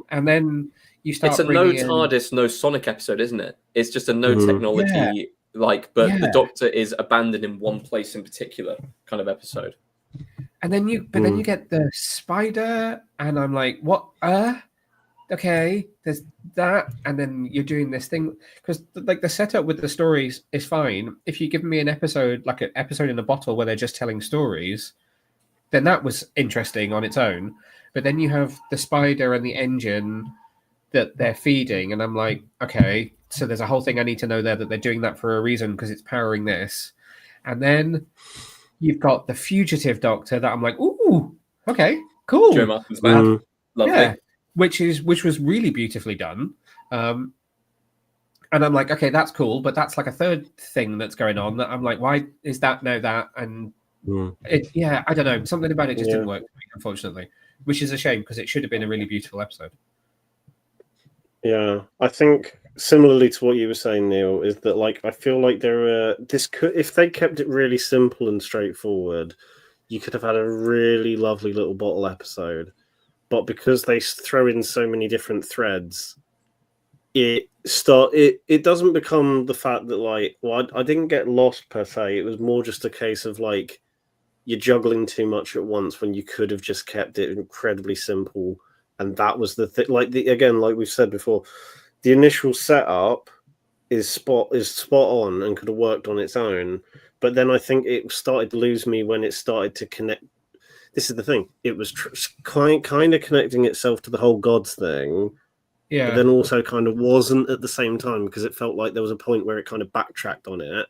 And then you start. It's a no TARDIS, no Sonic episode, isn't it? It's just a no technology, but the Doctor is abandoned in one place in particular kind of episode. And then you get the spider, and I'm like, what? Okay, there's that, and then you're doing this thing, because like the setup with the stories is fine. If you give me an episode, like an episode in a bottle where they're just telling stories, then that was interesting on its own. But then you have the spider and the engine that they're feeding, and I'm like, okay, so there's a whole thing I need to know there, that they're doing that for a reason because it's powering this. And then You've got the fugitive Doctor that I'm like, ooh, okay, cool. Joe Martin's man, lovely. Yeah, which was really beautifully done. And I'm like, okay, that's cool, but that's like a third thing that's going on that I'm like, why is that now that? And I don't know. Something about it just didn't work for me, unfortunately, which is a shame because it should have been a really beautiful episode. Yeah, I think similarly to what you were saying, Neil, is that like I feel like if they kept it really simple and straightforward, you could have had a really lovely little bottle episode. But because they throw in so many different threads, it doesn't become the fact that like, well, I didn't get lost per se. It was more just a case of like you're juggling too much at once when you could have just kept it incredibly simple. And that was the thing. Like again, like we've said before, the initial setup is spot on and could have worked on its own. But then I think it started to lose me when it started to connect. This is the thing. It was kind of connecting itself to the whole gods thing. Yeah. But then also kind of wasn't at the same time because it felt like there was a point where it kind of backtracked on it.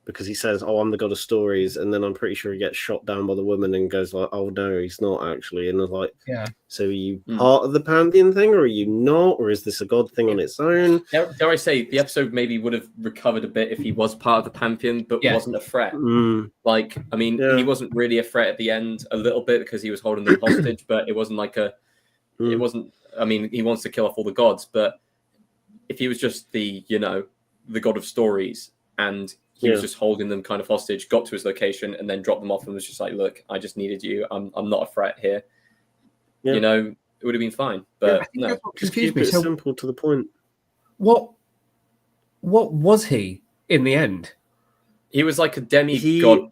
Because he says, "Oh, I'm the god of stories," and then I'm pretty sure he gets shot down by the woman and goes like, "Oh no, he's not actually." And I was like, "Yeah, so are you part of the pantheon thing, or are you not, or is this a god thing on its own?" Dare I say the episode maybe would have recovered a bit if he was part of the pantheon, but wasn't a threat. Like, I mean, he wasn't really a threat at the end, a little bit because he was holding them hostage, but it wasn't like it wasn't. I mean, he wants to kill off all the gods, but if he was just the god of stories and he was just holding them kind of hostage, got to his location, and then dropped them off and was just like, "Look, I just needed you. I'm not a threat here." Yeah. It would have been fine. But no, just keep it simple to the point. What was he in the end? He was like a demigod.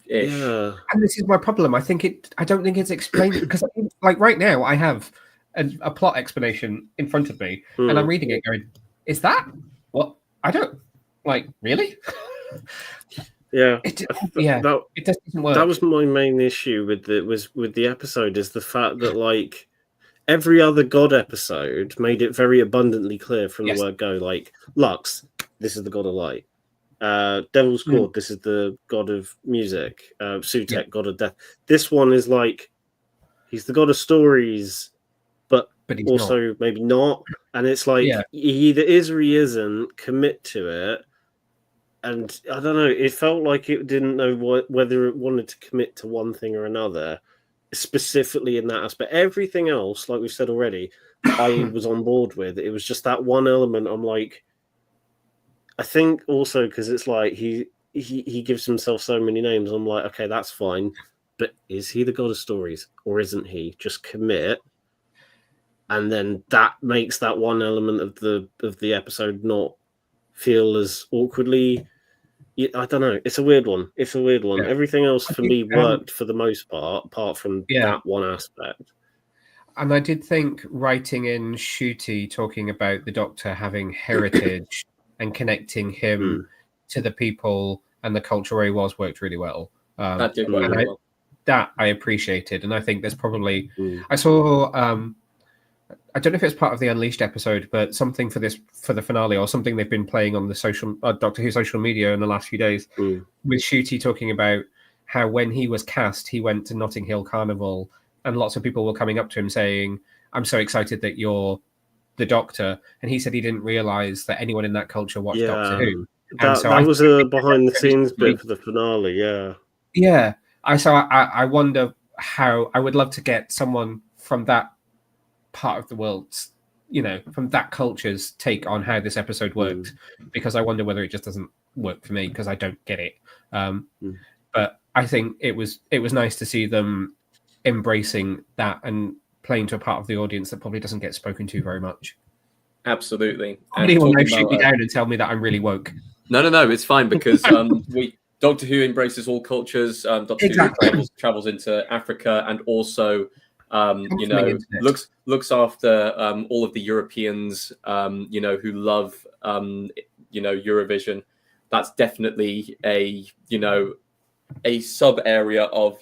Yeah. And this is my problem. I don't think it's explained because like right now I have a plot explanation in front of me and I'm reading it going, "Is that what? I don't like really." It doesn't work. That was my main issue with the episode is the fact that like every other god episode made it very abundantly clear from the word go. Like Lux, this is the god of light. Devil's Court, this is the god of music. Sutek, god of death. This one is like he's the god of stories, but he's also not. Maybe not. And it's like he either is or he isn't. Commit to it. And I don't know. It felt like it didn't know whether it wanted to commit to one thing or another, specifically in that aspect. Everything else, like we've said already, I was on board with. It was just that one element. I'm like, I think also because it's like he gives himself so many names. I'm like, okay, that's fine, but is he the god of stories or isn't he? Just commit, and then that makes that one element of the episode not feel as awkwardly. I don't know. It's a weird one. Yeah. Everything else for me worked for the most part, apart from that one aspect. And I did think writing in Ncuti talking about the Doctor having heritage and connecting him to the people and the culture where he was worked really well. That did work really well. That I appreciated, and I think there's probably I saw. I don't know if it's part of the Unleashed episode, but something for the finale or something they've been playing on the social Doctor Who social media in the last few days with Ncuti talking about how when he was cast, he went to Notting Hill Carnival and lots of people were coming up to him saying, "I'm so excited that you're the Doctor." And he said he didn't realize that anyone in that culture watched Doctor Who. That was a behind the scenes bit for the finale. Yeah. Yeah. I wonder how I would love to get someone from that part of the world, from that culture's take on how this episode worked, because I wonder whether it just doesn't work for me because I don't get it. But I think it was nice to see them embracing that and playing to a part of the audience that probably doesn't get spoken to very much. Absolutely. Somebody will now shoot me down and tell me that I'm really woke. No, it's fine because Doctor Who embraces all cultures. Doctor Who travels into Africa and also looks after all of the Europeans, who love, Eurovision. That's definitely a sub area of,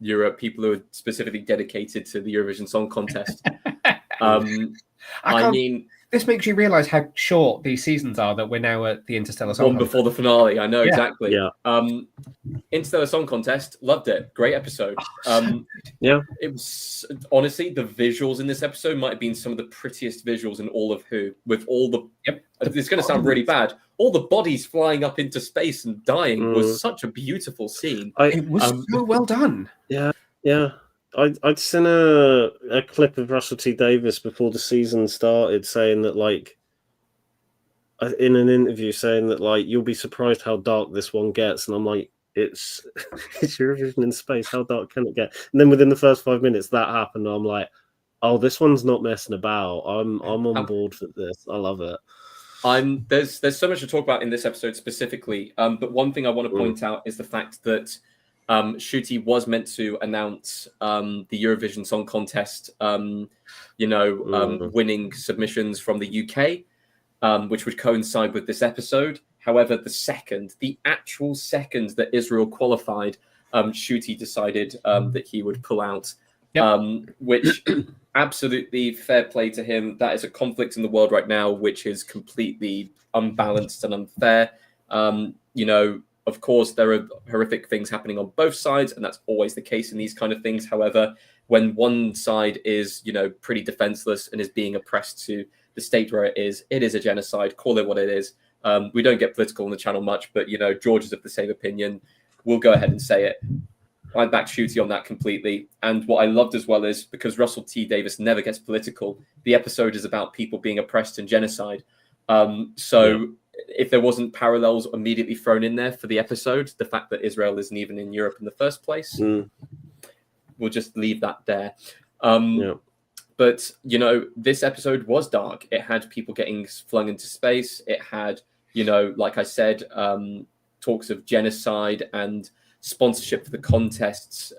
Europe, people who are specifically dedicated to the Eurovision Song Contest. this makes you realize how short these seasons are, that we're now at the Interstellar Song One Contest. before the finale. I know, Yeah. exactly. Yeah. Interstellar Song Contest, loved it. Great episode. Yeah. It was, honestly, the visuals in this episode might have been some of the prettiest visuals in all of Who, with all the it's going to sound really bad. All the bodies flying up into space and dying was such a beautiful scene. It was so well done. Yeah. I'd seen a clip of Russell T Davies before the season started saying that, like, in an interview, saying that, like, you'll be surprised how dark this one gets, and I'm like, it's Eurovision in space. How dark can it get? And then within the first 5 minutes, that happened. And I'm like, oh, this one's not messing about. I'm on board for this. I love it. There's so much to talk about in this episode specifically. But one thing I want to point out is the fact that Ncuti was meant to announce the Eurovision Song Contest, winning submissions from the UK, which would coincide with this episode. However, the actual second that Israel qualified, Ncuti decided that he would pull out, which absolutely fair play to him. That is a conflict in the world right now, which is completely unbalanced and unfair. Of course, there are horrific things happening on both sides, and that's always the case in these kind of things. However, when one side is, pretty defenseless and is being oppressed to the state where it is a genocide. Call it what it is. We don't get political on the channel much, but, George is of the same opinion. We'll go ahead and say it. I back Ncuti on that completely. And what I loved as well is, because Russell T Davies never gets political, the episode is about people being oppressed and genocide. If there wasn't parallels immediately thrown in there for the episode, the fact that Israel isn't even in Europe in the first place, we'll just leave that there. But, this episode was dark. It had people getting flung into space. It had, like I said, talks of genocide and sponsorship for the contests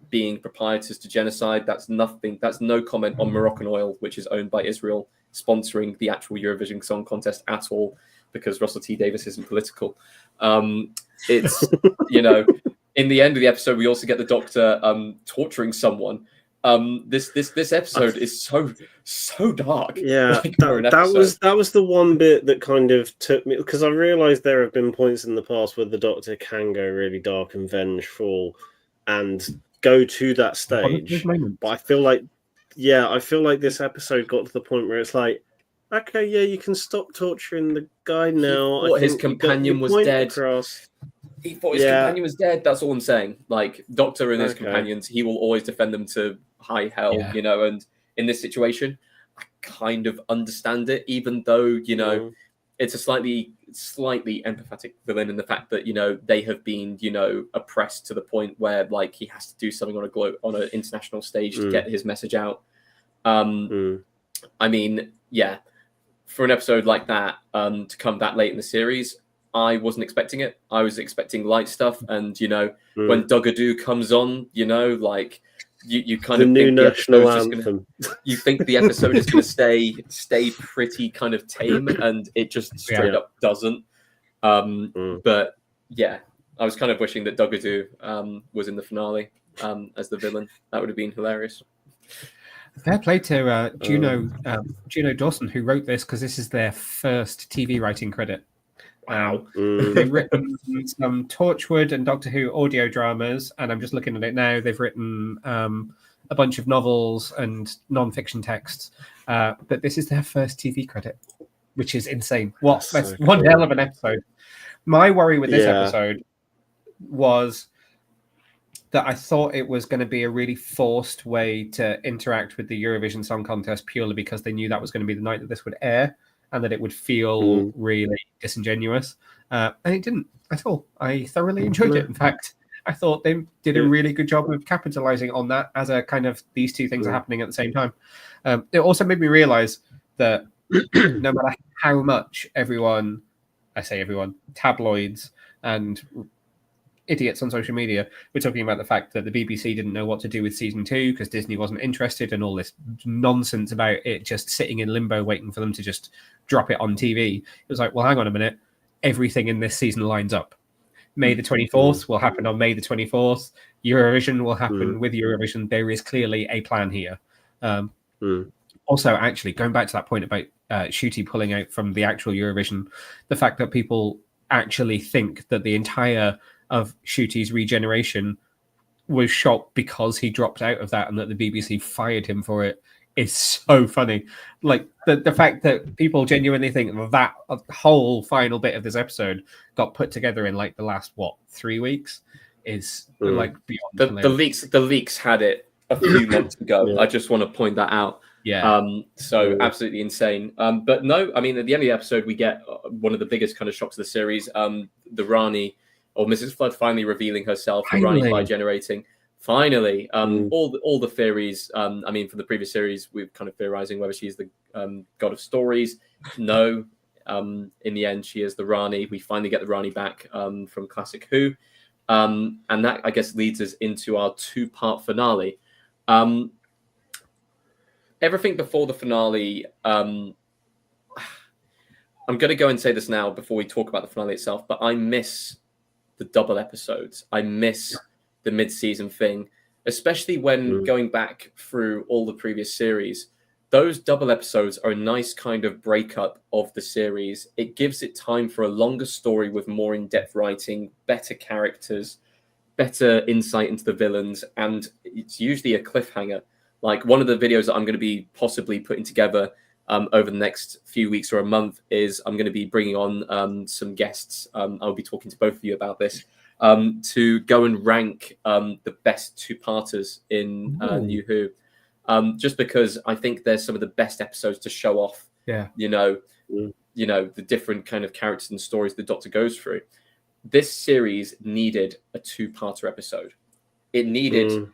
being proprietors to genocide. That's no comment on Moroccan Oil, which is owned by Israel, sponsoring the actual Eurovision Song Contest at all, because Russell T Davies isn't political. It's, in the end of the episode, we also get the Doctor torturing someone. This episode is so dark. Yeah, that was the one bit that kind of took me, because I realized there have been points in the past where the Doctor can go really dark and vengeful and go to that stage. But I feel like this episode got to the point where it's like, okay, yeah, you can stop torturing the guy now. I thought his companion was dead. He thought his companion was dead. That's all I'm saying. Like, Doctor and his companions, he will always defend them to high hell, and in this situation, I kind of understand it, even though, it's a slightly empathetic villain in the fact that, they have been, oppressed to the point where, like, he has to do something on an international stage to get his message out. I mean, yeah, for an episode like that, to come that late in the series, I wasn't expecting it. I was expecting light stuff, and when Dugadoo comes on, like you kind of think the episode's just gonna, you think the episode is going to stay pretty kind of tame, and it just straight up doesn't. But yeah, I was kind of wishing that Dugadoo was in the finale as the villain. That would have been hilarious. Fair play to Juno Dawson, who wrote this, because this is their first TV writing credit. Wow. They've written some Torchwood and Doctor Who audio dramas, and I'm just looking at it now. They've written a bunch of novels and non-fiction texts, but this is their first TV credit, which is insane. That's so one hell of an episode. My worry with this episode was that I thought it was going to be a really forced way to interact with the Eurovision Song Contest, purely because they knew that was going to be the night that this would air, and that it would feel really disingenuous. And it didn't at all. I thoroughly enjoyed it. In fact, I thought they did a really good job of capitalizing on that as a kind of, these two things are happening at the same time. It also made me realize that no matter how much everyone, tabloids and idiots on social media were talking about the fact that the BBC didn't know what to do with season 2 because Disney wasn't interested, and all this nonsense about it just sitting in limbo waiting for them to just drop it on TV. It was like, well, hang on a minute. Everything in this season lines up. May the 24th will happen on May the 24th. Eurovision will happen with Eurovision. There is clearly a plan here. Also, actually, going back to that point about Ncuti pulling out from the actual Eurovision, the fact that people actually think that the entire of Ncuti's Regeneration was shot because he dropped out of that and that the BBC fired him for it is so funny. Like the fact that people genuinely think that whole final bit of this episode got put together in like the last 3 weeks is like beyond the leaks had it a few months ago. I just want to point that out. So absolutely insane. But no, I mean, at the end of the episode, we get one of the biggest kind of shocks of the series. The Rani, or Mrs. Flood, finally revealing herself. The Rani bi-generating. Finally, all the theories. I mean, from the previous series, we've kind of theorizing whether she's the god of stories. No, in the end, she is the Rani. We finally get the Rani back from Classic Who, and that I guess leads us into our 2-part finale. Everything before the finale. I'm going to go and say this now before we talk about the finale itself, but I miss the double episodes. I miss the mid-season thing, especially when going back through all the previous series. Those double episodes are a nice kind of breakup of the series. It gives it time for a longer story with more in-depth writing, better characters, better insight into the villains, and it's usually a cliffhanger. Like one of the videos that I'm going to be possibly putting together over the next few weeks or a month is I'm going to be bringing on some guests. I'll be talking to both of you about this to go and rank the best 2-parters in New Who. Just because I think there's some of the best episodes to show off, the different kind of characters and stories the Doctor goes through. This series needed a 2-parter episode. It needed,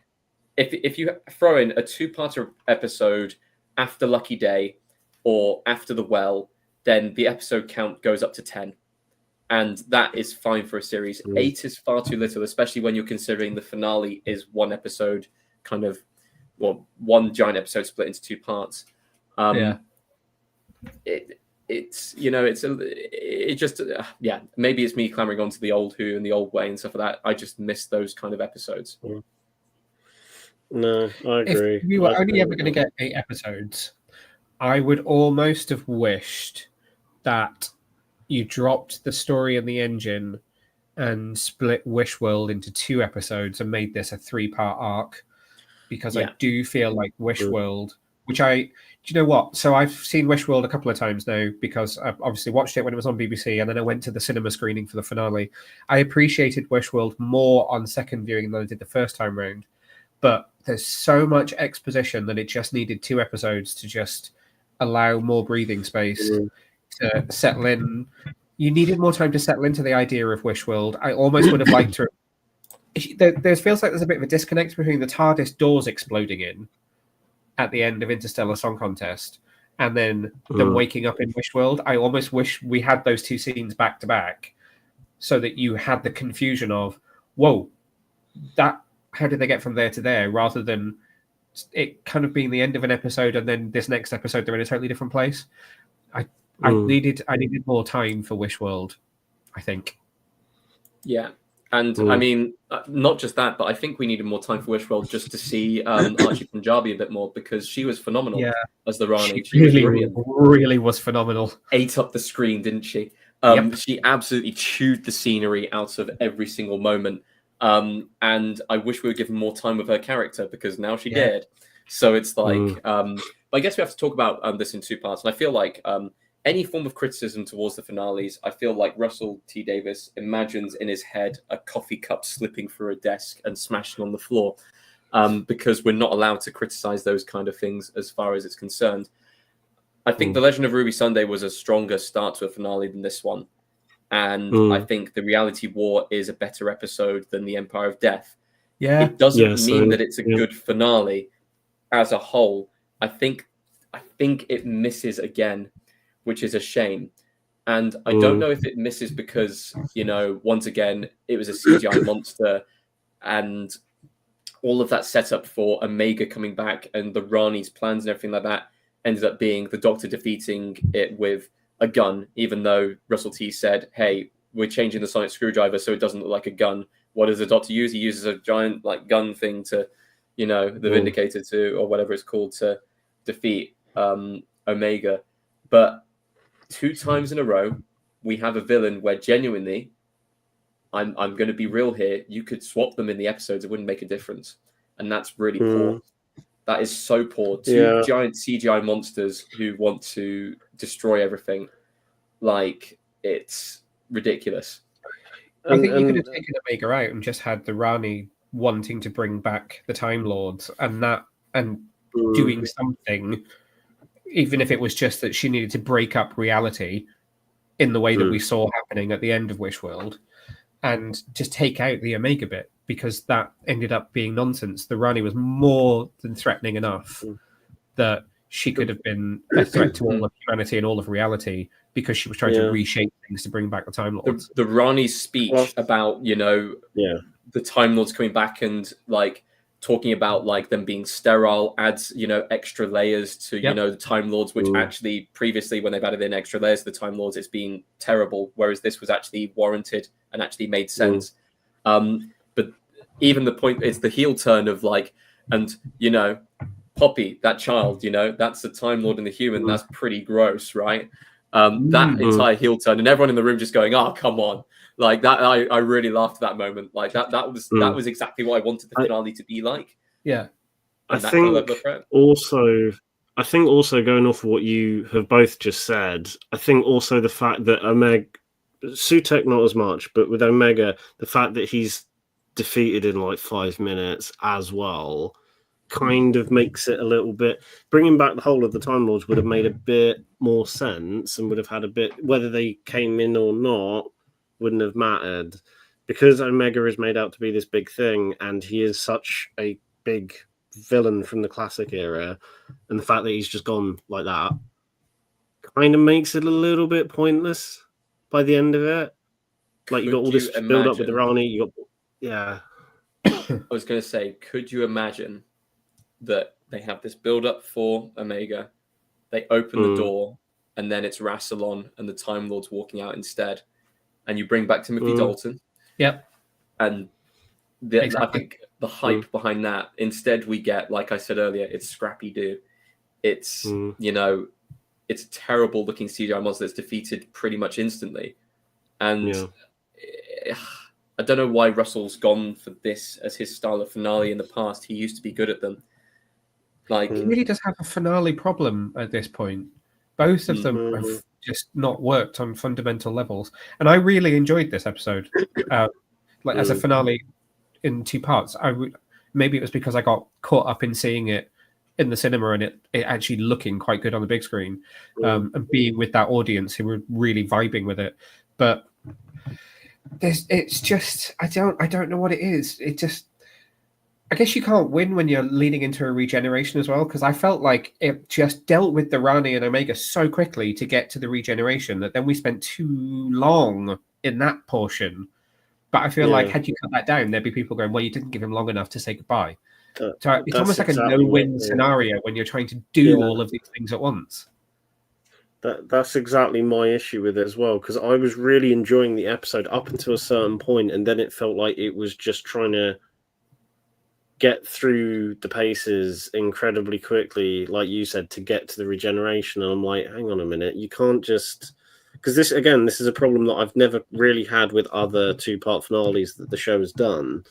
if you throw in a 2-parter episode after Lucky Day or after The Well, then the episode count goes up to 10. And that is fine for a series. 8 is far too little, especially when you're considering the finale is one episode, kind of, one giant episode split into 2 parts. Maybe it's me clamoring onto the old Who and the old way and stuff like that. I just miss those kind of episodes. No, I agree. If we were only ever going to get 8 episodes, I would almost have wished that you dropped the story and the engine and split Wishworld into 2 episodes and made this a 3-part arc, because I do feel like Wishworld, do you know what? So I've seen Wishworld a couple of times now because I've obviously watched it when it was on BBC, and then I went to the cinema screening for the finale. I appreciated Wishworld more on second viewing than I did the first time round, but there's so much exposition that it just needed 2 episodes to just allow more breathing space to settle in. You needed more time to settle into the idea of Wishworld. I almost would have liked to. There feels like there's a bit of a disconnect between the TARDIS doors exploding in at the end of Interstellar Song Contest and then them waking up in Wishworld. I almost wish we had those 2 scenes back to back so that you had the confusion of, whoa, how did they get from there to there, rather than it kind of being the end of an episode and then this next episode they're in a totally different place. I needed more time for Wishworld, I think. Yeah. And I mean, not just that, but I think we needed more time for Wishworld just to see Archie Punjabi a bit more, because she was phenomenal as the Rani. She really was phenomenal. Ate up the screen, didn't she? She absolutely chewed the scenery out of every single moment. And I wish we were given more time with her character, because now she did. So it's like, but I guess we have to talk about this in 2 parts. And I feel like any form of criticism towards the finales, I feel like Russell T Davies imagines in his head a coffee cup slipping through a desk and smashing on the floor, because we're not allowed to criticize those kind of things as far as it's concerned. I think The Legend of Ruby Sunday was a stronger start to a finale than this one. And I think The Reality War is a better episode than The Empire of Death. It doesn't mean that it's a good finale as a whole. I think it misses again, which is a shame. And I don't know if it misses because, once again, it was a CGI monster, and all of that setup for Omega coming back and the Rani's plans and everything like that ended up being the Doctor defeating it with a gun, even though Russell T said, hey, we're changing the sonic screwdriver so it doesn't look like a gun. What does the Doctor use? He uses a giant gun thing to, the Vindicator to, or whatever it's called, to defeat Omega. But 2 times in a row, we have a villain where genuinely, I'm going to be real here. You could swap them in the episodes; it wouldn't make a difference, and that's really poor. That is so poor. Two giant CGI monsters who want to destroy everything. Like, it's ridiculous. I think you could have taken Omega out and just had the Rani wanting to bring back the Time Lords and doing something, even if it was just that she needed to break up reality in the way that we saw happening at the end of Wishworld, and just take out the Omega bit, because that ended up being nonsense. The Rani was more than threatening enough that she could have been a threat to all of humanity and all of reality, because she was trying to reshape things to bring back the Time Lords. The Rani's speech about, the Time Lords coming back and like talking about like them being sterile adds, extra layers to, the Time Lords, which actually previously, when they've added in extra layers to the Time Lords, it's been terrible. Whereas this was actually warranted and actually made sense. But even the point, it's the heel turn of like, and, Poppy, that child, that's the Time Lord and the human. That's pretty gross, right? That entire heel turn, and everyone in the room just going, "Oh, come on!" Like that. I really laughed at that moment. Like that was exactly what I wanted the finale to be like. Yeah, I think also going off of what you have both just said, I think also the fact that Omega, Sutek not as much, but with Omega, the fact that he's defeated in like 5 minutes as well, kind of makes it a little bit, bringing back the whole of the Time Lords would have made a bit more sense, and would have had a bit, whether they came in or not wouldn't have mattered, because Omega is made out to be this big thing, and he is such a big villain from the classic era, and the fact that he's just gone like that kind of makes it a little bit pointless by the end of it. Like, you got all this build up with the Rani, I was going to say, could you imagine that they have this build up for Omega, they open the door, and then it's Rassilon and the Time Lords walking out instead, and you bring back Timothy Dalton. Yep. And I think the hype behind that, instead we get, like I said earlier, it's Scrappy Doo. It's, it's a terrible looking CGI monster that's defeated pretty much instantly. And I don't know why Russell's gone for this as his style of finale in the past. He used to be good at them. Like, he really does have a finale problem at this point. Both of them have just not worked on fundamental levels. And I really enjoyed this episode. As a finale in 2 parts. Maybe it was because I got caught up in seeing it in the cinema and it actually looking quite good on the big screen, and being with that audience who were really vibing with it. But it's just, I don't know what it is. It just, I guess you can't win when you're leading into a regeneration as well, because I felt like it just dealt with the Rani and Omega so quickly to get to the regeneration that then we spent too long in that portion. But I feel like had you cut that down, there'd be people going, well, you didn't give him long enough to say goodbye. So it's almost like a no-win scenario when you're trying to do all of these things at once. That's exactly my issue with it as well, because I was really enjoying the episode up until a certain point, and then it felt like it was just trying to get through the paces incredibly quickly, like you said, to get to the regeneration. And I'm like, hang on a minute, you can't just... Because this is a problem that I've never really had with other 2-part finales that the show has done.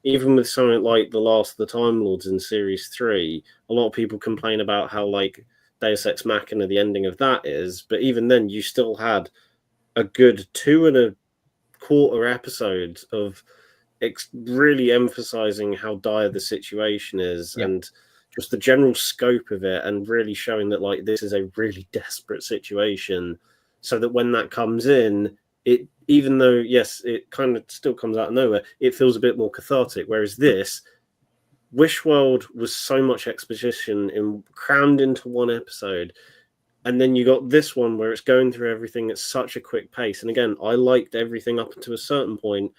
Even with something like The Last of the Time Lords in Series 3, a lot of people complain about how, like, Deus Ex Machina, the ending of that is, but even then, you still had a good 2.25 episodes of really emphasizing how dire the situation is, and just the general scope of it, and really showing that, like, this is a really desperate situation, so that when that comes in, it, even though, yes, it kind of still comes out of nowhere, it feels a bit more cathartic. Whereas this, Wishworld was so much exposition crammed into one episode. And then you got this one where it's going through everything at such a quick pace. And again, I liked everything up to a certain point,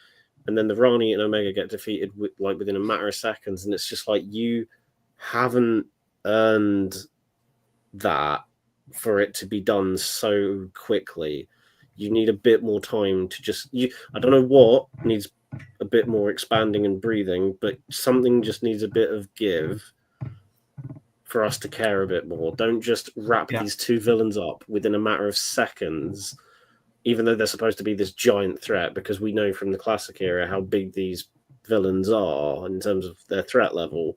and then the Rani and Omega get defeated within a matter of seconds. And it's just like, you haven't earned that for it to be done so quickly. You need a bit more time to just... I don't know what needs a bit more expanding and breathing, but something just needs a bit of give for us to care a bit more. Don't just wrap these two villains up within a matter of seconds, even though they're supposed to be this giant threat, because we know from the classic era how big these villains are in terms of their threat level.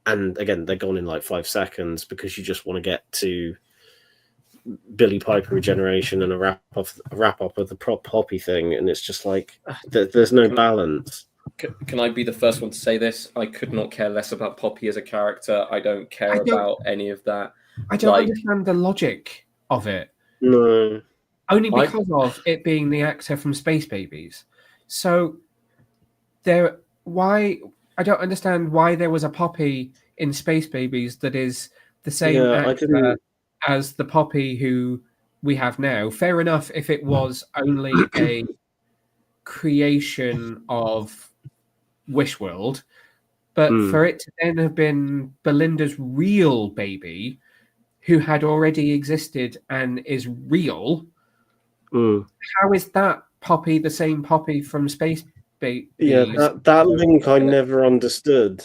And again, they're gone in like 5 seconds because you just want to get to Billie Piper Regeneration and a wrap up of the Poppy thing, and it's just like there's no balance. Can I be the first one to say this? I could not care less about Poppy as a character. I don't care about any of that. I don't understand the logic of it. No. Only because of it being the actor from Space Babies. So I don't understand why there was a Poppy in Space Babies that is the same actor as the Poppy who we have now. Fair enough if it was only a creation of Wishworld, but for it to then have been Belinda's real baby who had already existed and is real, how is that Poppy the same Poppy from Space Babies? Yeah, that link I never understood.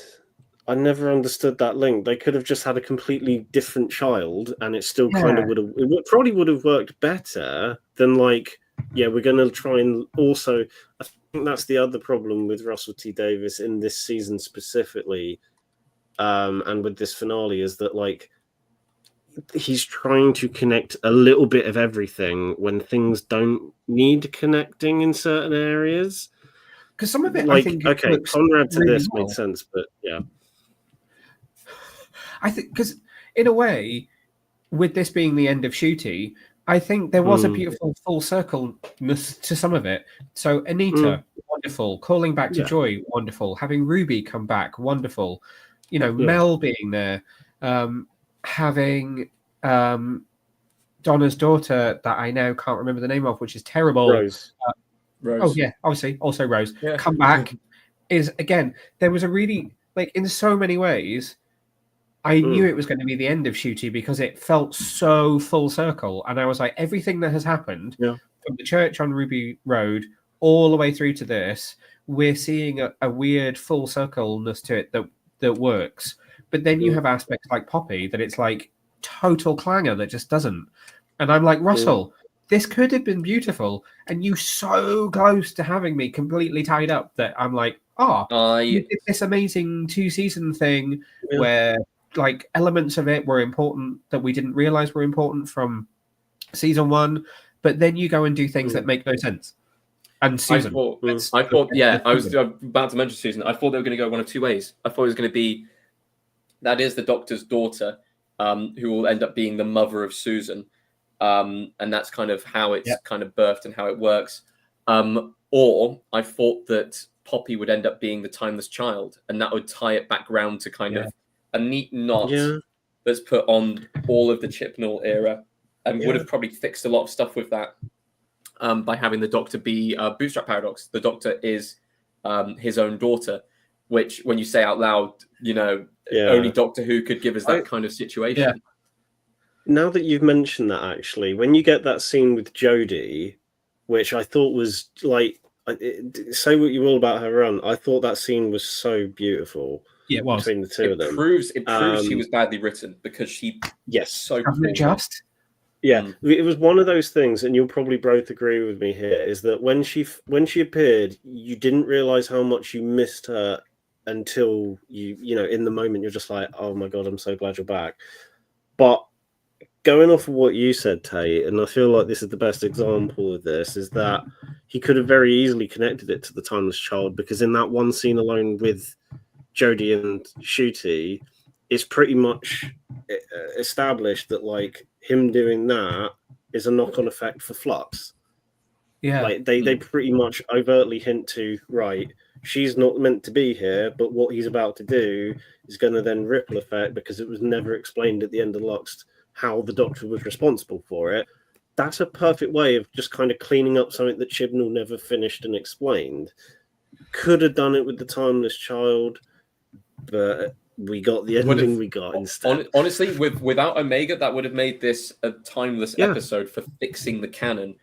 I never understood that link. They could have just had a completely different child, and it still kind of would have. It probably would have worked better than like, we're going to try and also. I think that's the other problem with Russell T Davies in this season specifically, and with this finale is that like he's trying to connect a little bit of everything when things don't need connecting in certain areas. Because some of it, like, I think, okay, Conrad to really this made sense, but yeah. I think because in a way, with this being the end of Ncuti, I think there was a beautiful full circleness to some of it. So Anita, wonderful. Calling back to Joy, wonderful. Having Ruby come back, wonderful. You know, Mel being there, having Donna's daughter that I now can't remember the name of, which is terrible. Rose. Rose. Oh yeah, obviously also Rose. Come back is again. There was a really like in so many ways. I knew it was going to be the end of Ncuti because it felt so full circle. And I was like, everything that has happened from the church on Ruby Road all the way through to this, we're seeing a weird full circleness to it that works. But then you have aspects like Poppy that it's like total clangor that just doesn't. And I'm like, Russell, this could have been beautiful. And you so close to having me completely tied up that I'm like, you did this amazing 2-season thing where like elements of it were important that we didn't realize were important from season 1, but then you go and do things that make no sense. And Susan, I thought, I was about to mention Susan. I thought they were going to go one of two ways. I thought it was going to be that is the Doctor's daughter, who will end up being the mother of Susan, and that's kind of how it's kind of birthed and how it works. Or I thought that Poppy would end up being the timeless child, and that would tie it back round to kind of a neat knot that's put on all of the Chibnall era, and would have probably fixed a lot of stuff with that by having the Doctor be Bootstrap Paradox. The Doctor is his own daughter, which, when you say out loud, you know, only Doctor Who could give us that kind of situation. Yeah. Now that you've mentioned that, actually, when you get that scene with Jodie, which I thought was like, say what you will about her run, I thought that scene was so beautiful. Yeah, it was. Between the two of them. It proves she was badly written because she so just. Yeah, it was one of those things, and you'll probably both agree with me here, is that when she appeared, you didn't realize how much you missed her until you know, in the moment you're just like, oh my god, I'm so glad you're back. But going off of what you said, Tayte, and I feel like this is the best example of this, is that he could have very easily connected it to the Timeless Child, because in that one scene alone with Jodie and Ncuti, it's pretty much established that like him doing that is a knock-on effect for Flux. Yeah, like they pretty much overtly hint to, right, she's not meant to be here, but what he's about to do is going to then ripple effect, because it was never explained at the end of Lux how the Doctor was responsible for it. That's a perfect way of just kind of cleaning up something that Chibnall never finished and explained. Could have done it with the Timeless Child, but we got the ending we got instead. Honestly, without Omega, that would have made this a timeless episode for fixing the canon.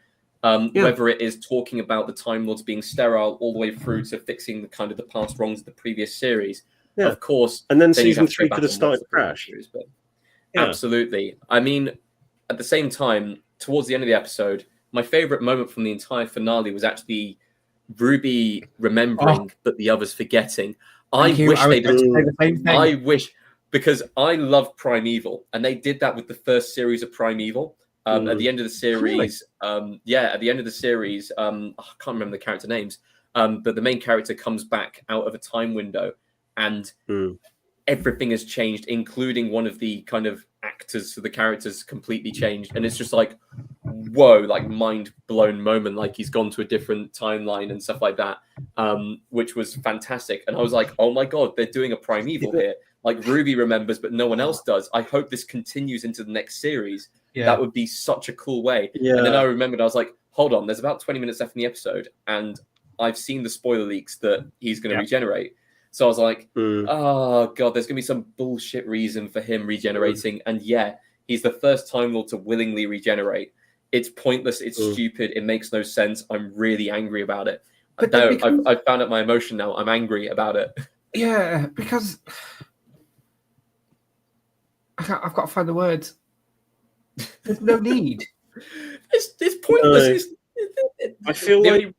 Whether it is talking about the Time Lords being sterile all the way through to fixing the kind of the past wrongs of the previous series. Yeah. Of course, And then you'd season have to go 3 back could have and watch started the previous fresh. series, but Yeah. absolutely. I mean, at the same time, towards the end of the episode, my favorite moment from the entire finale was actually Ruby remembering, but the others forgetting. Thank you. I was going to say the same thing. I wish, because I love Primeval, and they did that with the first series of Primeval. At the end of the series, at the end of the series, I can't remember the character names, but the main character comes back out of a time window, and everything has changed, including one of the kind of actors, so the characters completely changed, and it's just like, whoa, like mind blown moment, like he's gone to a different timeline and stuff like that, which was fantastic. And I was like, oh my god, they're doing a Primeval here. Like Ruby remembers, but no one else does. I hope this continues into the next series. Yeah. That would be such a cool way. Yeah. And then I remembered, I was like, hold on, there's about 20 minutes left in the episode, and I've seen the spoiler leaks that he's going to regenerate. So I was like, oh god, there's going to be some bullshit reason for him regenerating. And yeah, he's the first Time Lord to willingly regenerate. It's pointless. It's stupid. It makes no sense. I'm really angry about it. But I've found out my emotion now. I'm angry about it. Yeah, because I've got to find the words. There's no need. It's pointless. I feel like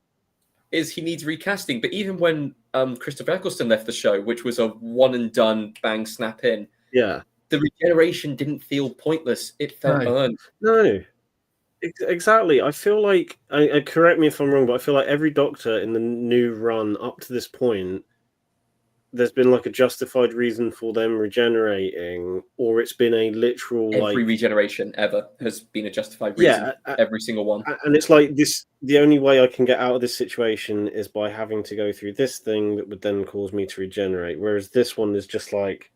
he needs recasting. But even when Christopher Eccleston left the show, which was a one and done, bang, snap in, the regeneration didn't feel pointless. It felt earned. No, exactly. I feel like, correct me if I'm wrong, but I feel like every Doctor in the new run up to this point, there's been like a justified reason for them regenerating, or it's been a literal every regeneration ever has been a justified reason. Every single one. And it's like this: the only way I can get out of this situation is by having to go through this thing that would then cause me to regenerate. Whereas this one is just like,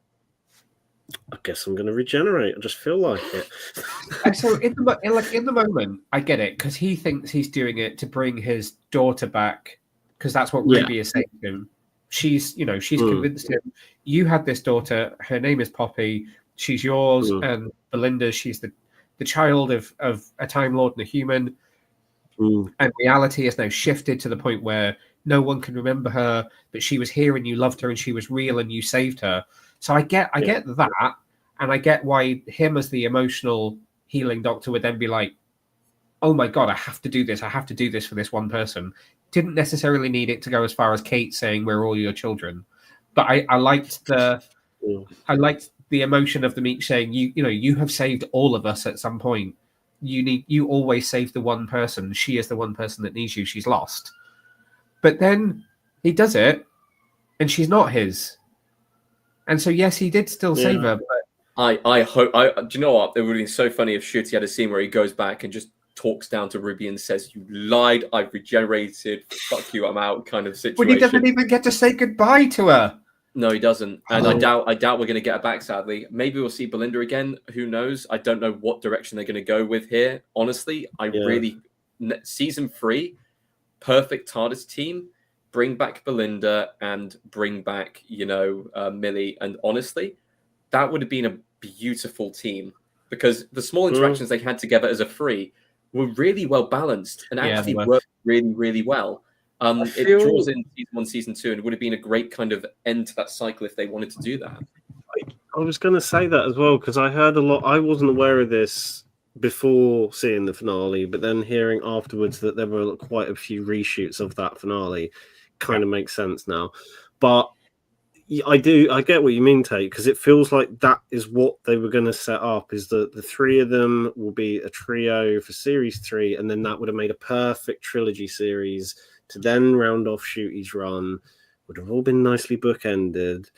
I guess I'm going to regenerate. I just feel like it. So in the moment, I get it, because he thinks he's doing it to bring his daughter back, because that's what Ruby is saying to him. She's convinced him, you had this daughter, her name is Poppy, she's yours, and Belinda, she's the child of a Time Lord and a human. And reality has now shifted to the point where no one can remember her, but she was here and you loved her and she was real and you saved her. So I get that, and I get why him as the emotional healing doctor would then be like, oh my god, I have to do this for this one person. Didn't necessarily need it to go as far as Kate saying we're all your children, but I liked the emotion of them each saying, you have saved all of us at some point. You always save the one person. She is the one person that needs you. She's lost. But then he does it, and she's not his. And so yes, he did still save her. But I hope. Do you know what? It would have been so funny if Ncuti had a scene where he goes back and just talks down to Ruby and says, "You lied. I've regenerated. Fuck you. I'm out." Kind of situation. But he doesn't even get to say goodbye to her. No, he doesn't. And I doubt we're going to get her back. Sadly, maybe we'll see Belinda again. Who knows? I don't know what direction they're going to go with here. Honestly, season 3, perfect TARDIS team. Bring back Belinda and bring back Millie. And honestly, that would have been a beautiful team, because the small interactions they had together as a free were really well balanced and actually worked really, really well. It draws in season 1, season 2, and it would have been a great kind of end to that cycle if they wanted to do that. I was going to say that as well, because I heard a lot. I wasn't aware of this before seeing the finale, but then hearing afterwards that there were quite a few reshoots of that finale kind of makes sense now. But I get what you mean, Tate, because it feels like that is what they were going to set up, is that the 3 of them will be a trio for series 3, and then that would have made a perfect trilogy series to then round off Ncuti's run. Would have all been nicely bookended.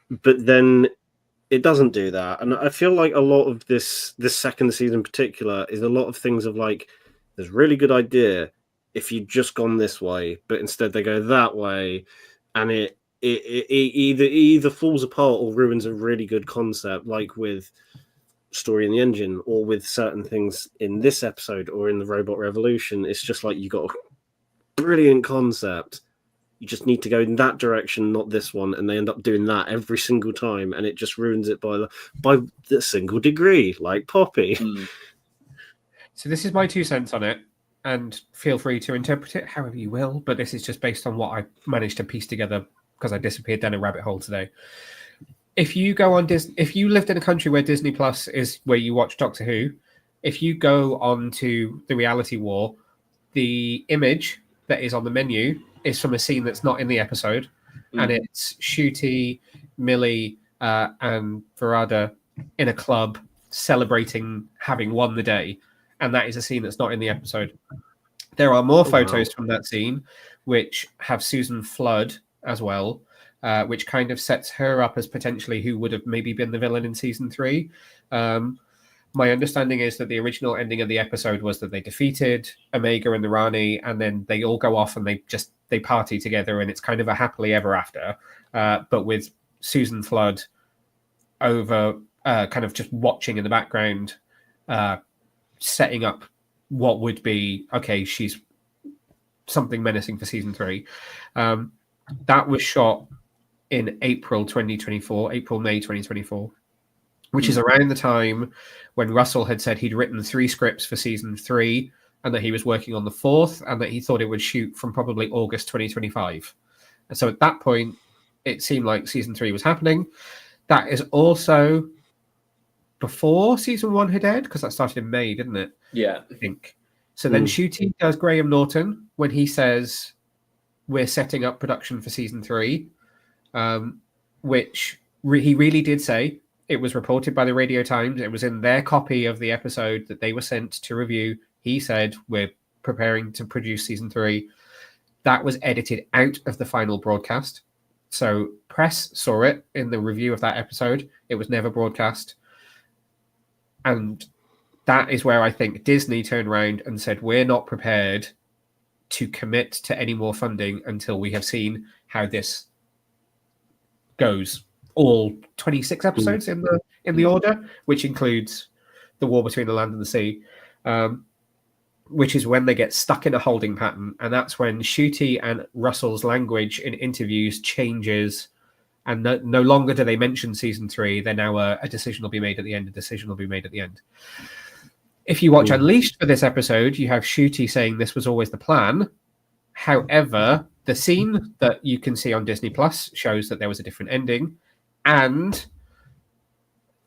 But then it doesn't do that. And I feel like a lot of this second season in particular is a lot of things of like, there's a really good idea if you'd just gone this way, but instead they go that way, and it either falls apart or ruins a really good concept, like with Story in the Engine, or with certain things in this episode or in the Robot Revolution. It's just like, you got a brilliant concept, you just need to go in that direction, not this one, and they end up doing that every single time, and it just ruins it by the single degree, like Poppy. So this is my 2 cents on it, and feel free to interpret it however you will, but this is just based on what I managed to piece together because I disappeared down a rabbit hole today. If you go on if you lived in a country where Disney Plus is where you watch Doctor Who, if you go on to the Reality War, the image that is on the menu is from a scene that's not in the episode, and it's Ncuti, Millie, and Verada in a club celebrating having won the day, and that is a scene that's not in the episode. There are more photos from that scene, which have Susan Flood as well, which kind of sets her up as potentially who would have maybe been the villain in season 3. My understanding is that the original ending of the episode was that they defeated Omega and the Rani, and then they all go off and they party together, and it's kind of a happily ever after, but with Susan Flood over kind of just watching in the background, setting up what would be, okay, she's something menacing for season 3. That was shot in May 2024, which is around the time when Russell had said he'd written 3 scripts for season 3 and that he was working on the 4th and that he thought it would shoot from probably August 2025. And so at that point, it seemed like season 3 was happening. That is also before season 1 had aired, because that started in May, didn't it? Yeah. I think. So then Ncuti does Graham Norton when he says we're setting up production for season 3, which he really did say. It was reported by the Radio Times. It was in their copy of the episode that they were sent to review. He said, we're preparing to produce season 3. That was edited out of the final broadcast. So press saw it in the review of that episode. It was never broadcast. And that is where I think Disney turned around and said, we're not prepared to commit to any more funding until we have seen how this goes. All 26 episodes in the order, which includes the war between the land and the sea, which is when they get stuck in a holding pattern, and that's when Ncuti and Russell's language in interviews changes, and no longer do they mention season 3. They're now a decision will be made at the end. A decision will be made at the end. If you watch Unleashed for this episode, you have Ncuti saying this was always the plan. However, the scene that you can see on Disney Plus shows that there was a different ending. And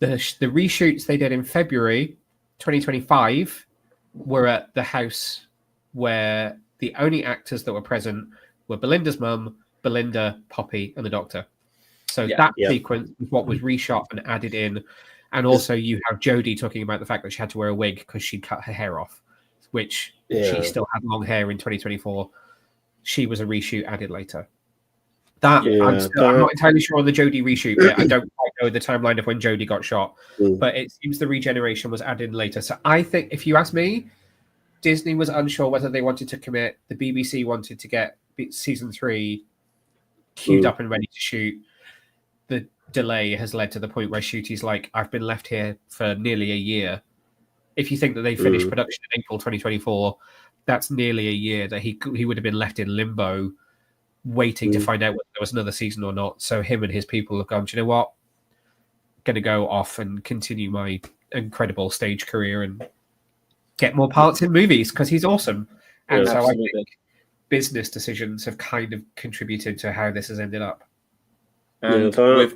the reshoots they did in February 2025 were at the house where the only actors that were present were Belinda's mum, Belinda, Poppy, and the Doctor. So that sequence is what was reshot and added in. And also you have Jodie talking about the fact that she had to wear a wig because she'd cut her hair off, which she still had long hair in 2024. She was a reshoot added later. I'm not entirely sure on the Jodie reshoot bit. I don't quite know the timeline of when Jodie got shot, but it seems the Regeneration was added later. So I think, if you ask me, Disney was unsure whether they wanted to commit. The BBC wanted to get season 3 queued up and ready to shoot. The delay has led to the point where Ncuti's like, I've been left here for nearly a year. If you think that they finished production in April 2024, that's nearly a year that he would have been left in limbo, waiting to find out whether there was another season or not. So him and his people have gone, do you know what? Going to go off and continue my incredible stage career and get more parts in movies because he's awesome. And so I think business decisions have kind of contributed to how this has ended up. And go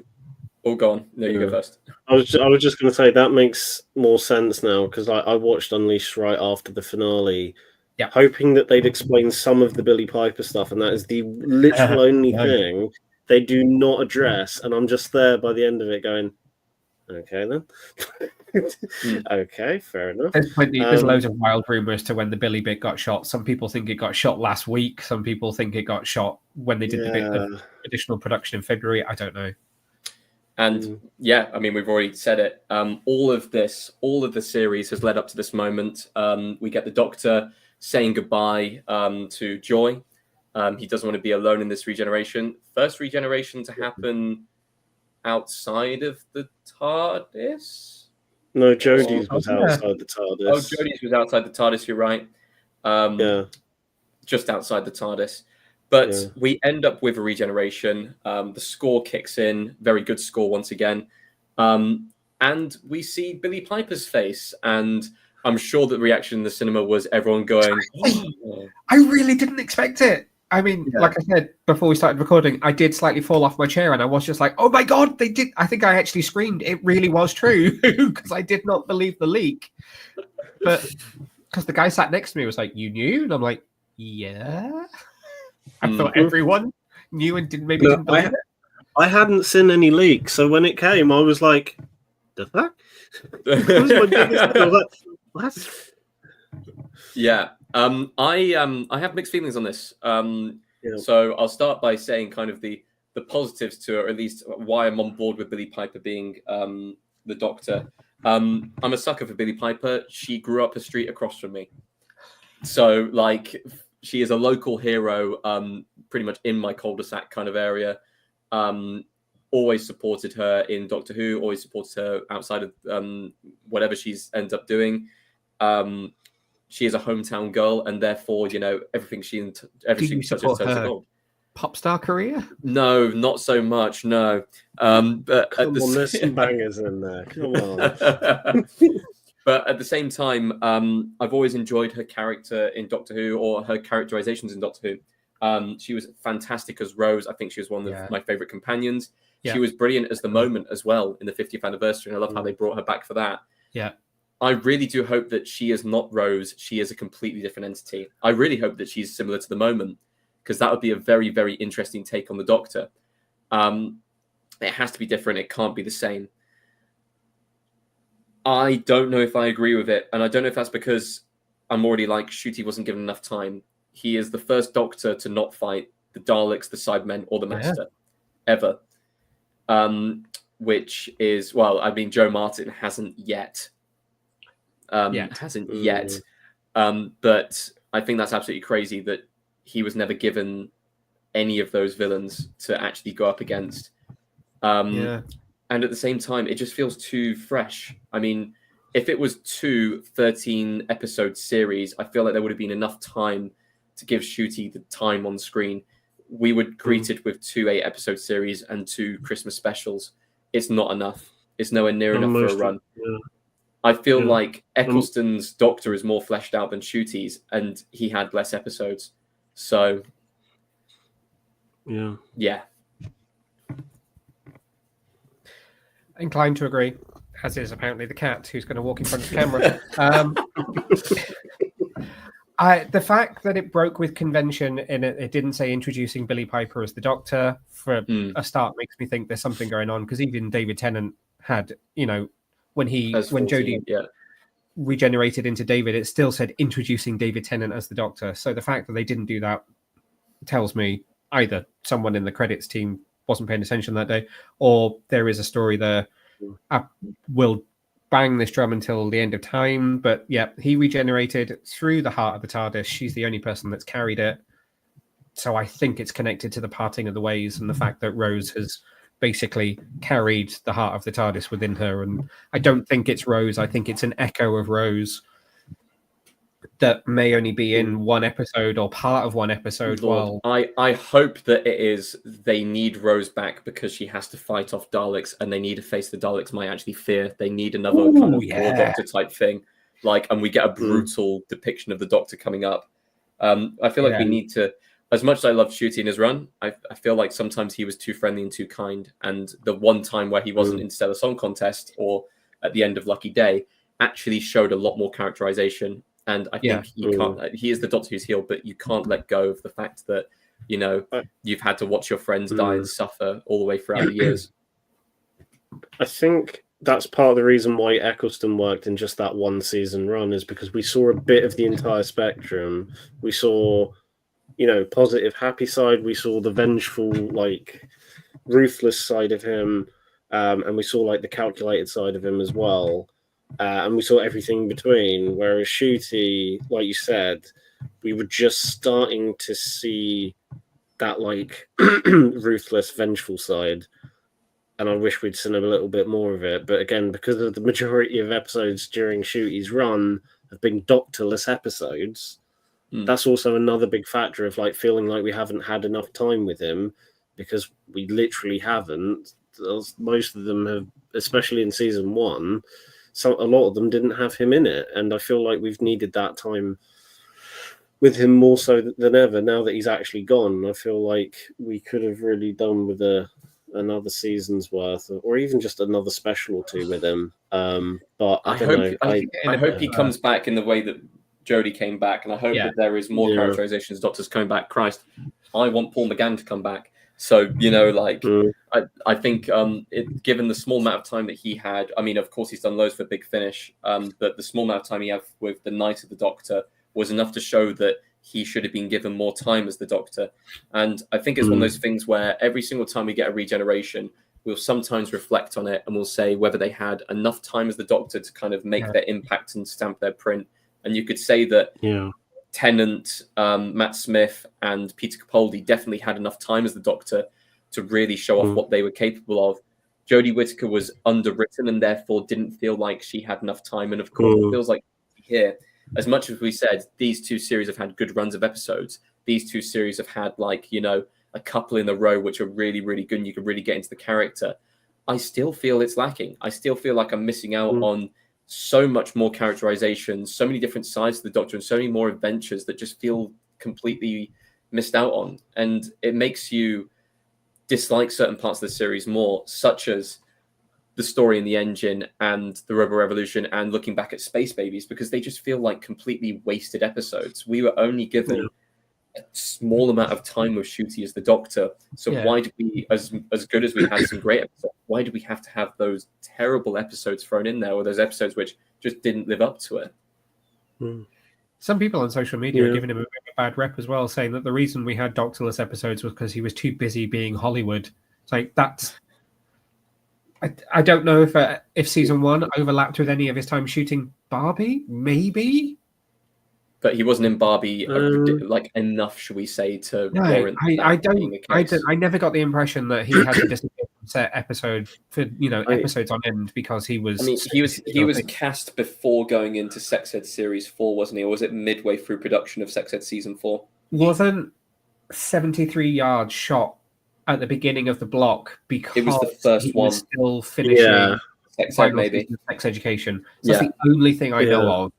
on. No, you go first. I was just going to say that makes more sense now because I watched Unleashed right after the finale. Yeah. Hoping that they'd explain some of the Billie Piper stuff, and that is the literal only thing they do not address. And I'm just there by the end of it going, okay, then. Okay, fair enough. There's loads of wild rumors to when the Billie bit got shot. Some people think it got shot last week. Some people think it got shot when they did the bit of additional production in February. I don't know. And I mean, we've already said it. All of the series has led up to this moment. We get the Doctor saying goodbye to Joy. He doesn't want to be alone in this regeneration. First regeneration to happen outside of the TARDIS? No, Jodie's was outside the TARDIS. Oh, Jodie's was outside the TARDIS, you're right. Just outside the TARDIS. But we end up with a regeneration. The score kicks in. Very good score once again. And we see Billie Piper's face. And I'm sure that the reaction in the cinema was everyone going, I really didn't expect it. I mean, like I said before we started recording, I did slightly fall off my chair, and I was just like, "Oh my god, they did!" I think I actually screamed. It really was true because I did not believe the leak. But because the guy sat next to me was like, "You knew," and I'm like, "Yeah." I thought everyone knew and didn't believe it. I hadn't seen any leaks, so when it came, I was like, "The fuck?" That was my biggest. I was like, "What?" Yeah. I have mixed feelings on this. So I'll start by saying kind of the positives to it, or at least why I'm on board with Billie Piper being the Doctor. I'm a sucker for Billie Piper. She grew up a street across from me, so like she is a local hero, pretty much in my cul-de-sac kind of area. Always supported her in Doctor Who. Always supported her outside of whatever she's ends up doing. She is a hometown girl, and therefore, everything she touches turns to gold. Pop star career? No, not so much. No, but there's some bangers in there. Come on. But at the same time, I've always enjoyed her character in Doctor Who, or her characterizations in Doctor Who. She was fantastic as Rose. I think she was one of my favorite companions. Yeah. She was brilliant as the Moment as well in the 50th anniversary, and I love how they brought her back for that. Yeah. I really do hope that she is not Rose. She is a completely different entity. I really hope that she's similar to the Moment, because that would be a very, very interesting take on the Doctor. It has to be different. It can't be the same. I don't know if I agree with it, and I don't know if that's because I'm already like, Ncuti wasn't given enough time. He is the first Doctor to not fight the Daleks, the Cybermen, or the Master, ever. Which is, well, I mean, Joe Martin hasn't yet. Hasn't yet. But I think that's absolutely crazy that he was never given any of those villains to actually go up against. And at the same time, it just feels too fresh. I mean, if it was 2 13-episode series, I feel like there would have been enough time to give Ncuti the time on screen. We would greet it with 2 8-episode series and 2 Christmas specials. It's not enough. It's nowhere near enough for a run. I feel like Eccleston's Doctor is more fleshed out than Ncuti's, and he had less episodes. So, yeah. Inclined to agree, as is apparently the cat who's going to walk in front of the camera. The fact that it broke with convention and it didn't say introducing Billie Piper as the Doctor for a start makes me think there's something going on, because even David Tennant had, when Jodie regenerated into David, it still said introducing David Tennant as the Doctor. So the fact that they didn't do that tells me either someone in the credits team wasn't paying attention that day, or there is a story there. I will bang this drum until the end of time, but yeah, he regenerated through the heart of the TARDIS. She's the only person that's carried it. So I think it's connected to the parting of the ways and the fact that Rose has basically carried the heart of the TARDIS within her. And I don't think it's Rose. I think it's an echo of Rose that may only be in one episode or part of one episode. Lord, I hope that it is they need Rose back because she has to fight off Daleks, and they need to face the Daleks might actually fear. They need another kind of War Doctor type thing. And we get a brutal depiction of the Doctor coming up. I feel like we need to, as much as I love Ncuti in his run, I feel like sometimes he was too friendly and too kind. And the one time where he wasn't in Stellar Song Contest or at the end of Lucky Day actually showed a lot more characterization. And I think you can't. He is the Doctor who's healed, but you can't let go of the fact that you've had to watch your friends die and suffer all the way throughout the years. I think that's part of the reason why Eccleston worked in just that one season run, is because we saw a bit of the entire spectrum. We saw, positive, happy side. We saw the vengeful, ruthless side of him, and we saw the calculated side of him as well. And we saw everything in between, whereas Ncuti, like you said, we were just starting to see that ruthless, vengeful side. And I wish we'd seen a little bit more of it. But again, because of the majority of episodes during Ncuti's run have been Doctorless episodes, that's also another big factor of feeling like we haven't had enough time with him, because we literally haven't. Most of them have, especially in season 1. So a lot of them didn't have him in it, and I feel like we've needed that time with him more so than ever now that he's actually gone. I feel like we could have really done with another season's worth, or even just another special or two with him. But I don't know. I hope he comes back in the way that Jodie came back, and I hope that there is more characterizations. Doctors coming back. Christ, I want Paul McGann to come back. So I think given the small amount of time that he had, I mean, of course he's done loads for Big Finish, but the small amount of time he had with the Night of the Doctor was enough to show that he should have been given more time as the Doctor. And I think it's one of those things where every single time we get a regeneration, we'll sometimes reflect on it and we'll say whether they had enough time as the Doctor to kind of make their impact and stamp their print. And you could say that Tennant, Matt Smith, and Peter Capaldi definitely had enough time as the Doctor to really show off what they were capable of. Jodie Whittaker was underwritten and therefore didn't feel like she had enough time. And of course, it feels like here, as much as we said, these two series have had good runs of episodes. These two series have had a couple in a row which are really, really good and you can really get into the character. I still feel it's lacking. I still feel like I'm missing out on so much more characterization, so many different sides to the Doctor and so many more adventures that just feel completely missed out on. And it makes you dislike certain parts of the series more, such as the story in the engine and the Rebel Revolution and looking back at Space Babies, because they just feel like completely wasted episodes. We were only given a small amount of time with Ncuti as the Doctor. So why did we, as good as we had some great episodes, why do we have to have those terrible episodes thrown in there, or those episodes which just didn't live up to it? Some people on social media are giving him a bit of a bad rep as well, saying that the reason we had Doctorless episodes was because he was too busy being Hollywood. It's like, that's... I don't know if season one overlapped with any of his time shooting Barbie, maybe, but he wasn't in Barbie enough, should we say, to warrant that. I never got the impression that he had to disappear from set episode for episodes on end because he was. I mean, he was cast before going into Sex Ed series 4, wasn't he? Or was it midway through production of Sex Ed season 4? Wasn't 73 yards shot at the beginning of the block because it was the first one. Was still finishing sex education. So that's the only thing I know of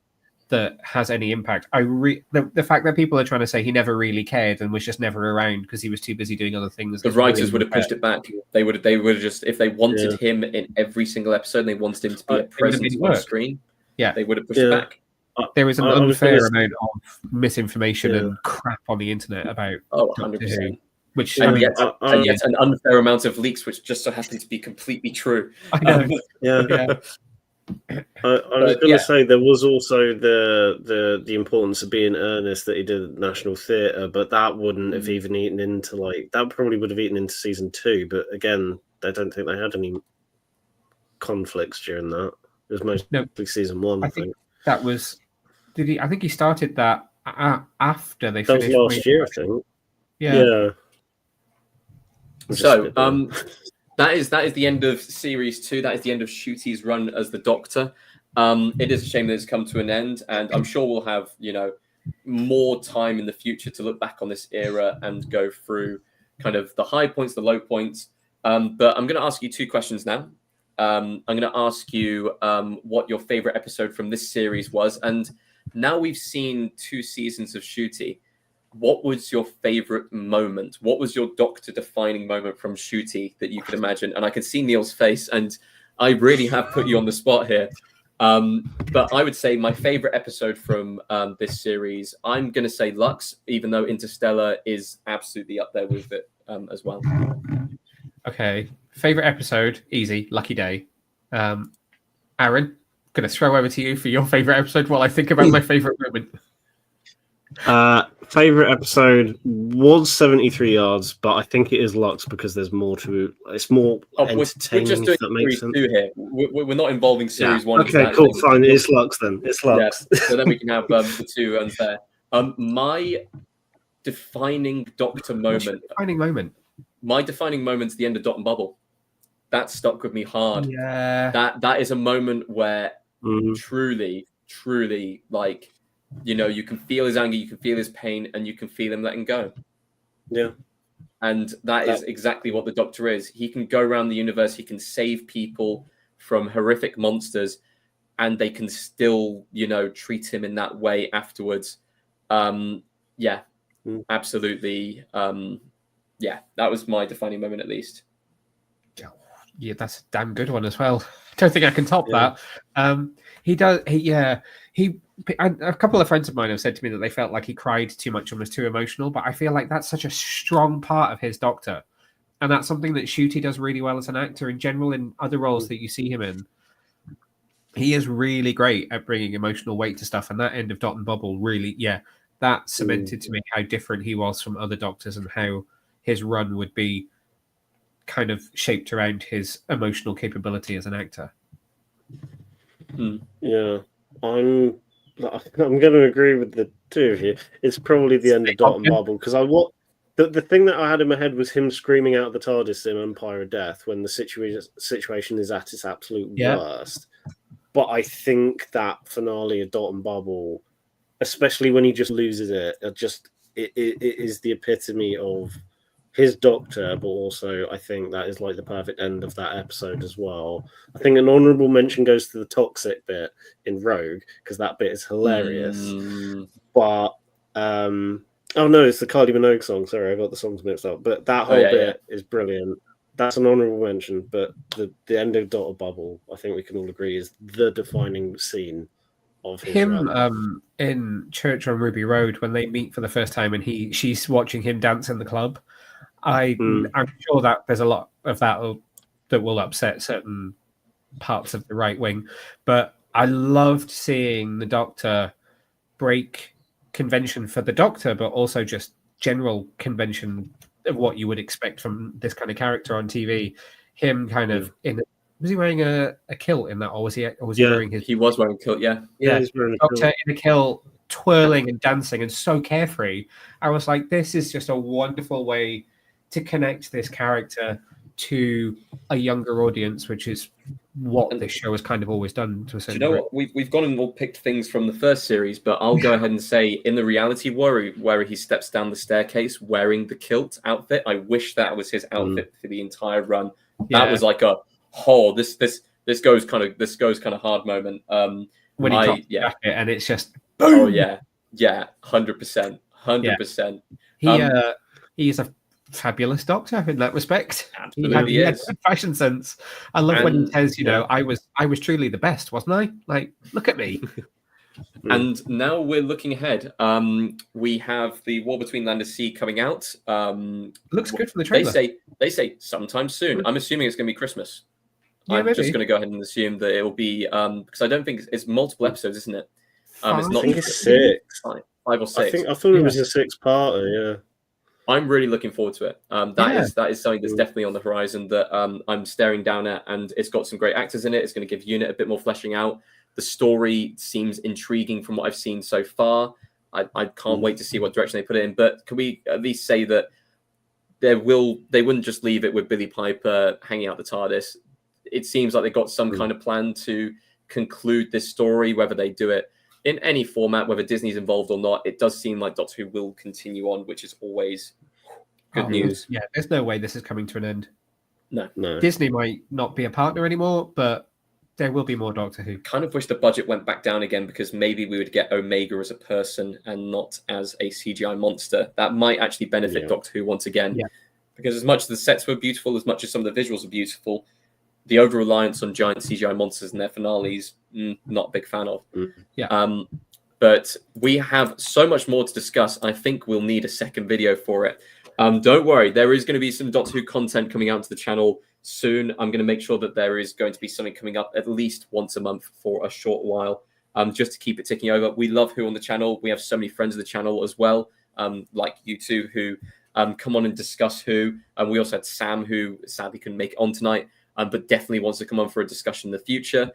that has any impact. The fact that people are trying to say he never really cared and was just never around because he was too busy doing other things. The writers would have pushed it back. They would have just, if they wanted him in every single episode and they wanted him to be a presence on screen, they would have pushed it back. There was an unfair amount of misinformation and crap on the internet about 100%. Which and yet an unfair amount of leaks, which just so happen to be completely true. I know. I was going to say there was also the importance of being earnest that he did at National Theatre, but that wouldn't have even eaten into that probably would have eaten into season 2. But again, I don't think they had any conflicts during that. It was mostly season 1. I think that was. Did he? I think he started that after they finished. That was last year, I think. Yeah. So that is the end of series 2. That is the end of Ncuti's run as the Doctor. It is a shame that it's come to an end, and I'm sure we'll have more time in the future to look back on this era and go through kind of the high points, the low points. But I'm going to ask you 2 questions now. I'm going to ask you what your favorite episode from this series was, and now we've seen 2 seasons of Ncuti. What was your favorite moment? What was your Doctor-defining moment from Ncuti that you could imagine? And I can see Neil's face, and I really have put you on the spot here. But I would say my favorite episode from this series, I'm going to say Lux, even though Interstellar is absolutely up there with it as well. Okay. Favorite episode, easy, Lucky Day. Aaron, going to throw over to you for your favorite episode while I think about my favorite moment. Favorite episode was 73 yards, but I think it is Lux because there's more to it's more entertaining. We're just doing that makes series 2 here. We're not involving series 1. Okay, cool, fine. It's Lux then. It's Lux. Yeah, so then we can have the 2 unfair. My defining Doctor moment. My defining moment's the end of Dot and Bubble. That stuck with me hard. Yeah. That is a moment where truly, you can feel his anger, you can feel his pain, and you can feel him letting go. Yeah. And that is exactly what the Doctor is. He can go around the universe, he can save people from horrific monsters, and they can still, treat him in that way afterwards. Yeah, Mm. absolutely. Yeah, that was my defining moment, at least. Yeah, that's a damn good one as well. Don't think I can top Yeah. that. He does. A couple of friends of mine have said to me that they felt like he cried too much and was too emotional. But I feel like that's such a strong part of his Doctor, and that's something that Ncuti does really well as an actor in general in other roles that you see him in. He is really great at bringing emotional weight to stuff, and that end of Dot and Bubble really, that cemented to me how different he was from other Doctors and how his run would be kind of shaped around his emotional capability as an actor. Yeah, I'm going to agree with the two of you. It's probably the end of Dot and Bubble because the thing that I had in my head was him screaming out the TARDIS in Empire of Death when the situation is at its absolute worst. But I think that finale of Dot and Bubble, especially when he just loses it, it is the epitome of his Doctor, but also I think that is like the perfect end of that episode as well. I think an honourable mention goes to the toxic bit in Rogue because that bit is hilarious. But oh no, it's the Kylie Minogue song. Sorry, I got the songs mixed up. But that whole bit is brilliant. That's an honourable mention. But the end of Dot or Bubble, I think we can all agree, is the defining scene of his run. In Church on Ruby Road when they meet for the first time and she's watching him dance in the club. I'm sure that there's a lot of that will upset certain parts of the right wing, but I loved seeing the Doctor break convention for the Doctor, but also just general convention of what you would expect from this kind of character on TV. Him kind of was he wearing a kilt in that, or was he wearing his? He was wearing a kilt. Yeah, he's wearing a Doctor in a kilt, twirling and dancing and so carefree. I was like, this is just a wonderful way to connect this character to a younger audience, which is what this show has kind of always done to a certain degree. What we've gone and all picked things from the first series, but I'll go ahead and say in the reality where he steps down the staircase wearing the kilt outfit, I wish that was his outfit for the entire run. That was like a this goes kind of hard moment. When he drops the jacket and it's just boom! Oh yeah, 100%. He's a fabulous Doctor in that respect. Absolutely, he had good fashion sense. I love when he says, I was truly the best, wasn't I? Like, look at me. And now we're looking ahead. We have the War Between Land and Sea coming out. Looks good from the trailer. They say sometime soon. I'm assuming it's going to be Christmas. I'm just going to go ahead and assume that it will be because I don't think it's multiple episodes, isn't it? It's not. I think it's 6. 5 or 6. I thought it was a 6-parter. Yeah. I'm really looking forward to it. That is something that's definitely on the horizon that I'm staring down at, and it's got some great actors in it. It's going to give Unit a bit more fleshing out. The story seems intriguing from what I've seen so far. I can't wait to see what direction they put it in. But can we at least say that they wouldn't just leave it with Billie Piper hanging out the TARDIS? It seems like they've got some kind of plan to conclude this story, whether they do it in any format, whether Disney's involved or not. It does seem like Doctor Who will continue on, which is always good news. Yeah, there's no way this is coming to an end. No. Disney might not be a partner anymore, but there will be more Doctor Who. Kind of wish the budget went back down again because maybe we would get Omega as a person and not as a CGI monster. That might actually benefit Doctor Who once again. Yeah. Because as much as the sets were beautiful, as much as some of the visuals are beautiful, the over-reliance on giant CGI monsters in their finales, not a big fan of. Yeah. But we have so much more to discuss. I think we'll need a second video for it. Don't worry, there is going to be some Doctor Who content coming out to the channel soon. I'm going to make sure that there is going to be something coming up at least once a month for a short while, just to keep it ticking over. We love Who on the channel. We have so many friends of the channel as well, like you two, who come on and discuss Who. We also had Sam, who sadly couldn't make it on tonight, but definitely wants to come on for a discussion in the future.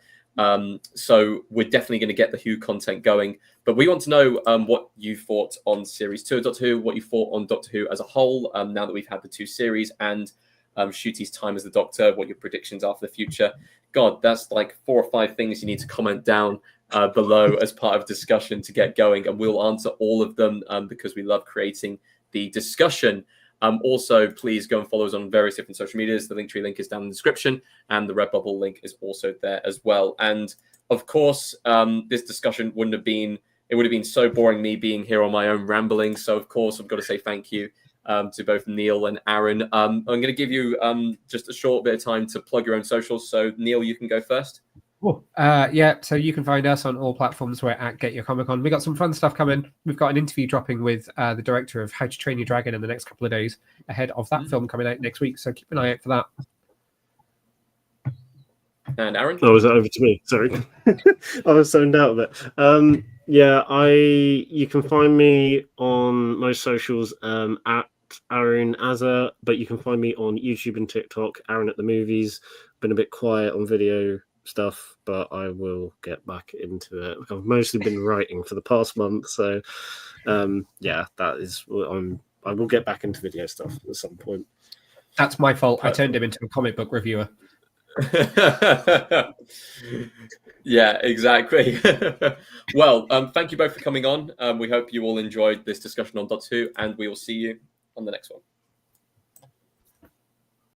So we're definitely going to get the Who content going. But we want to know what you thought on Series 2 of Doctor Who, what you thought on Doctor Who as a whole, now that we've had the 2 series, and Ncuti's time as the Doctor, what your predictions are for the future. God, that's like 4 or 5 things you need to comment down below as part of discussion to get going. And we'll answer all of them because we love creating the discussion. Also, please go and follow us on various different social medias. The Linktree link is down in the description, and the Redbubble link is also there as well. And of course, this discussion wouldn't have been it would have been so boring me being here on my own rambling. So of course I've got to say thank you to both Neil and Aaron. I'm going to give you just a short bit of time to plug your own socials. So Neil, you can go first. Cool. Yeah, so you can find us on all platforms. We're at Get Your Comic Con. We got some fun stuff coming. We've got an interview dropping with the director of How to Train Your Dragon in the next couple of days ahead of that film coming out next week. So keep an eye out for that. And Aaron? Oh, is that over to me? Sorry. I was zoned out of it. Yeah, you can find me on most socials at Aaron Azza, but you can find me on YouTube and TikTok, Aaron at the Movies. Been a bit quiet on video stuff, but I will get back into it. I've mostly been writing for the past month, so yeah, that is what I will get back into video stuff at some point. That's my fault. I turned him into a comic book reviewer. Yeah, exactly. Well, thank you both for coming on. We hope you all enjoyed this discussion on Dot 2, and we will see you on the next one.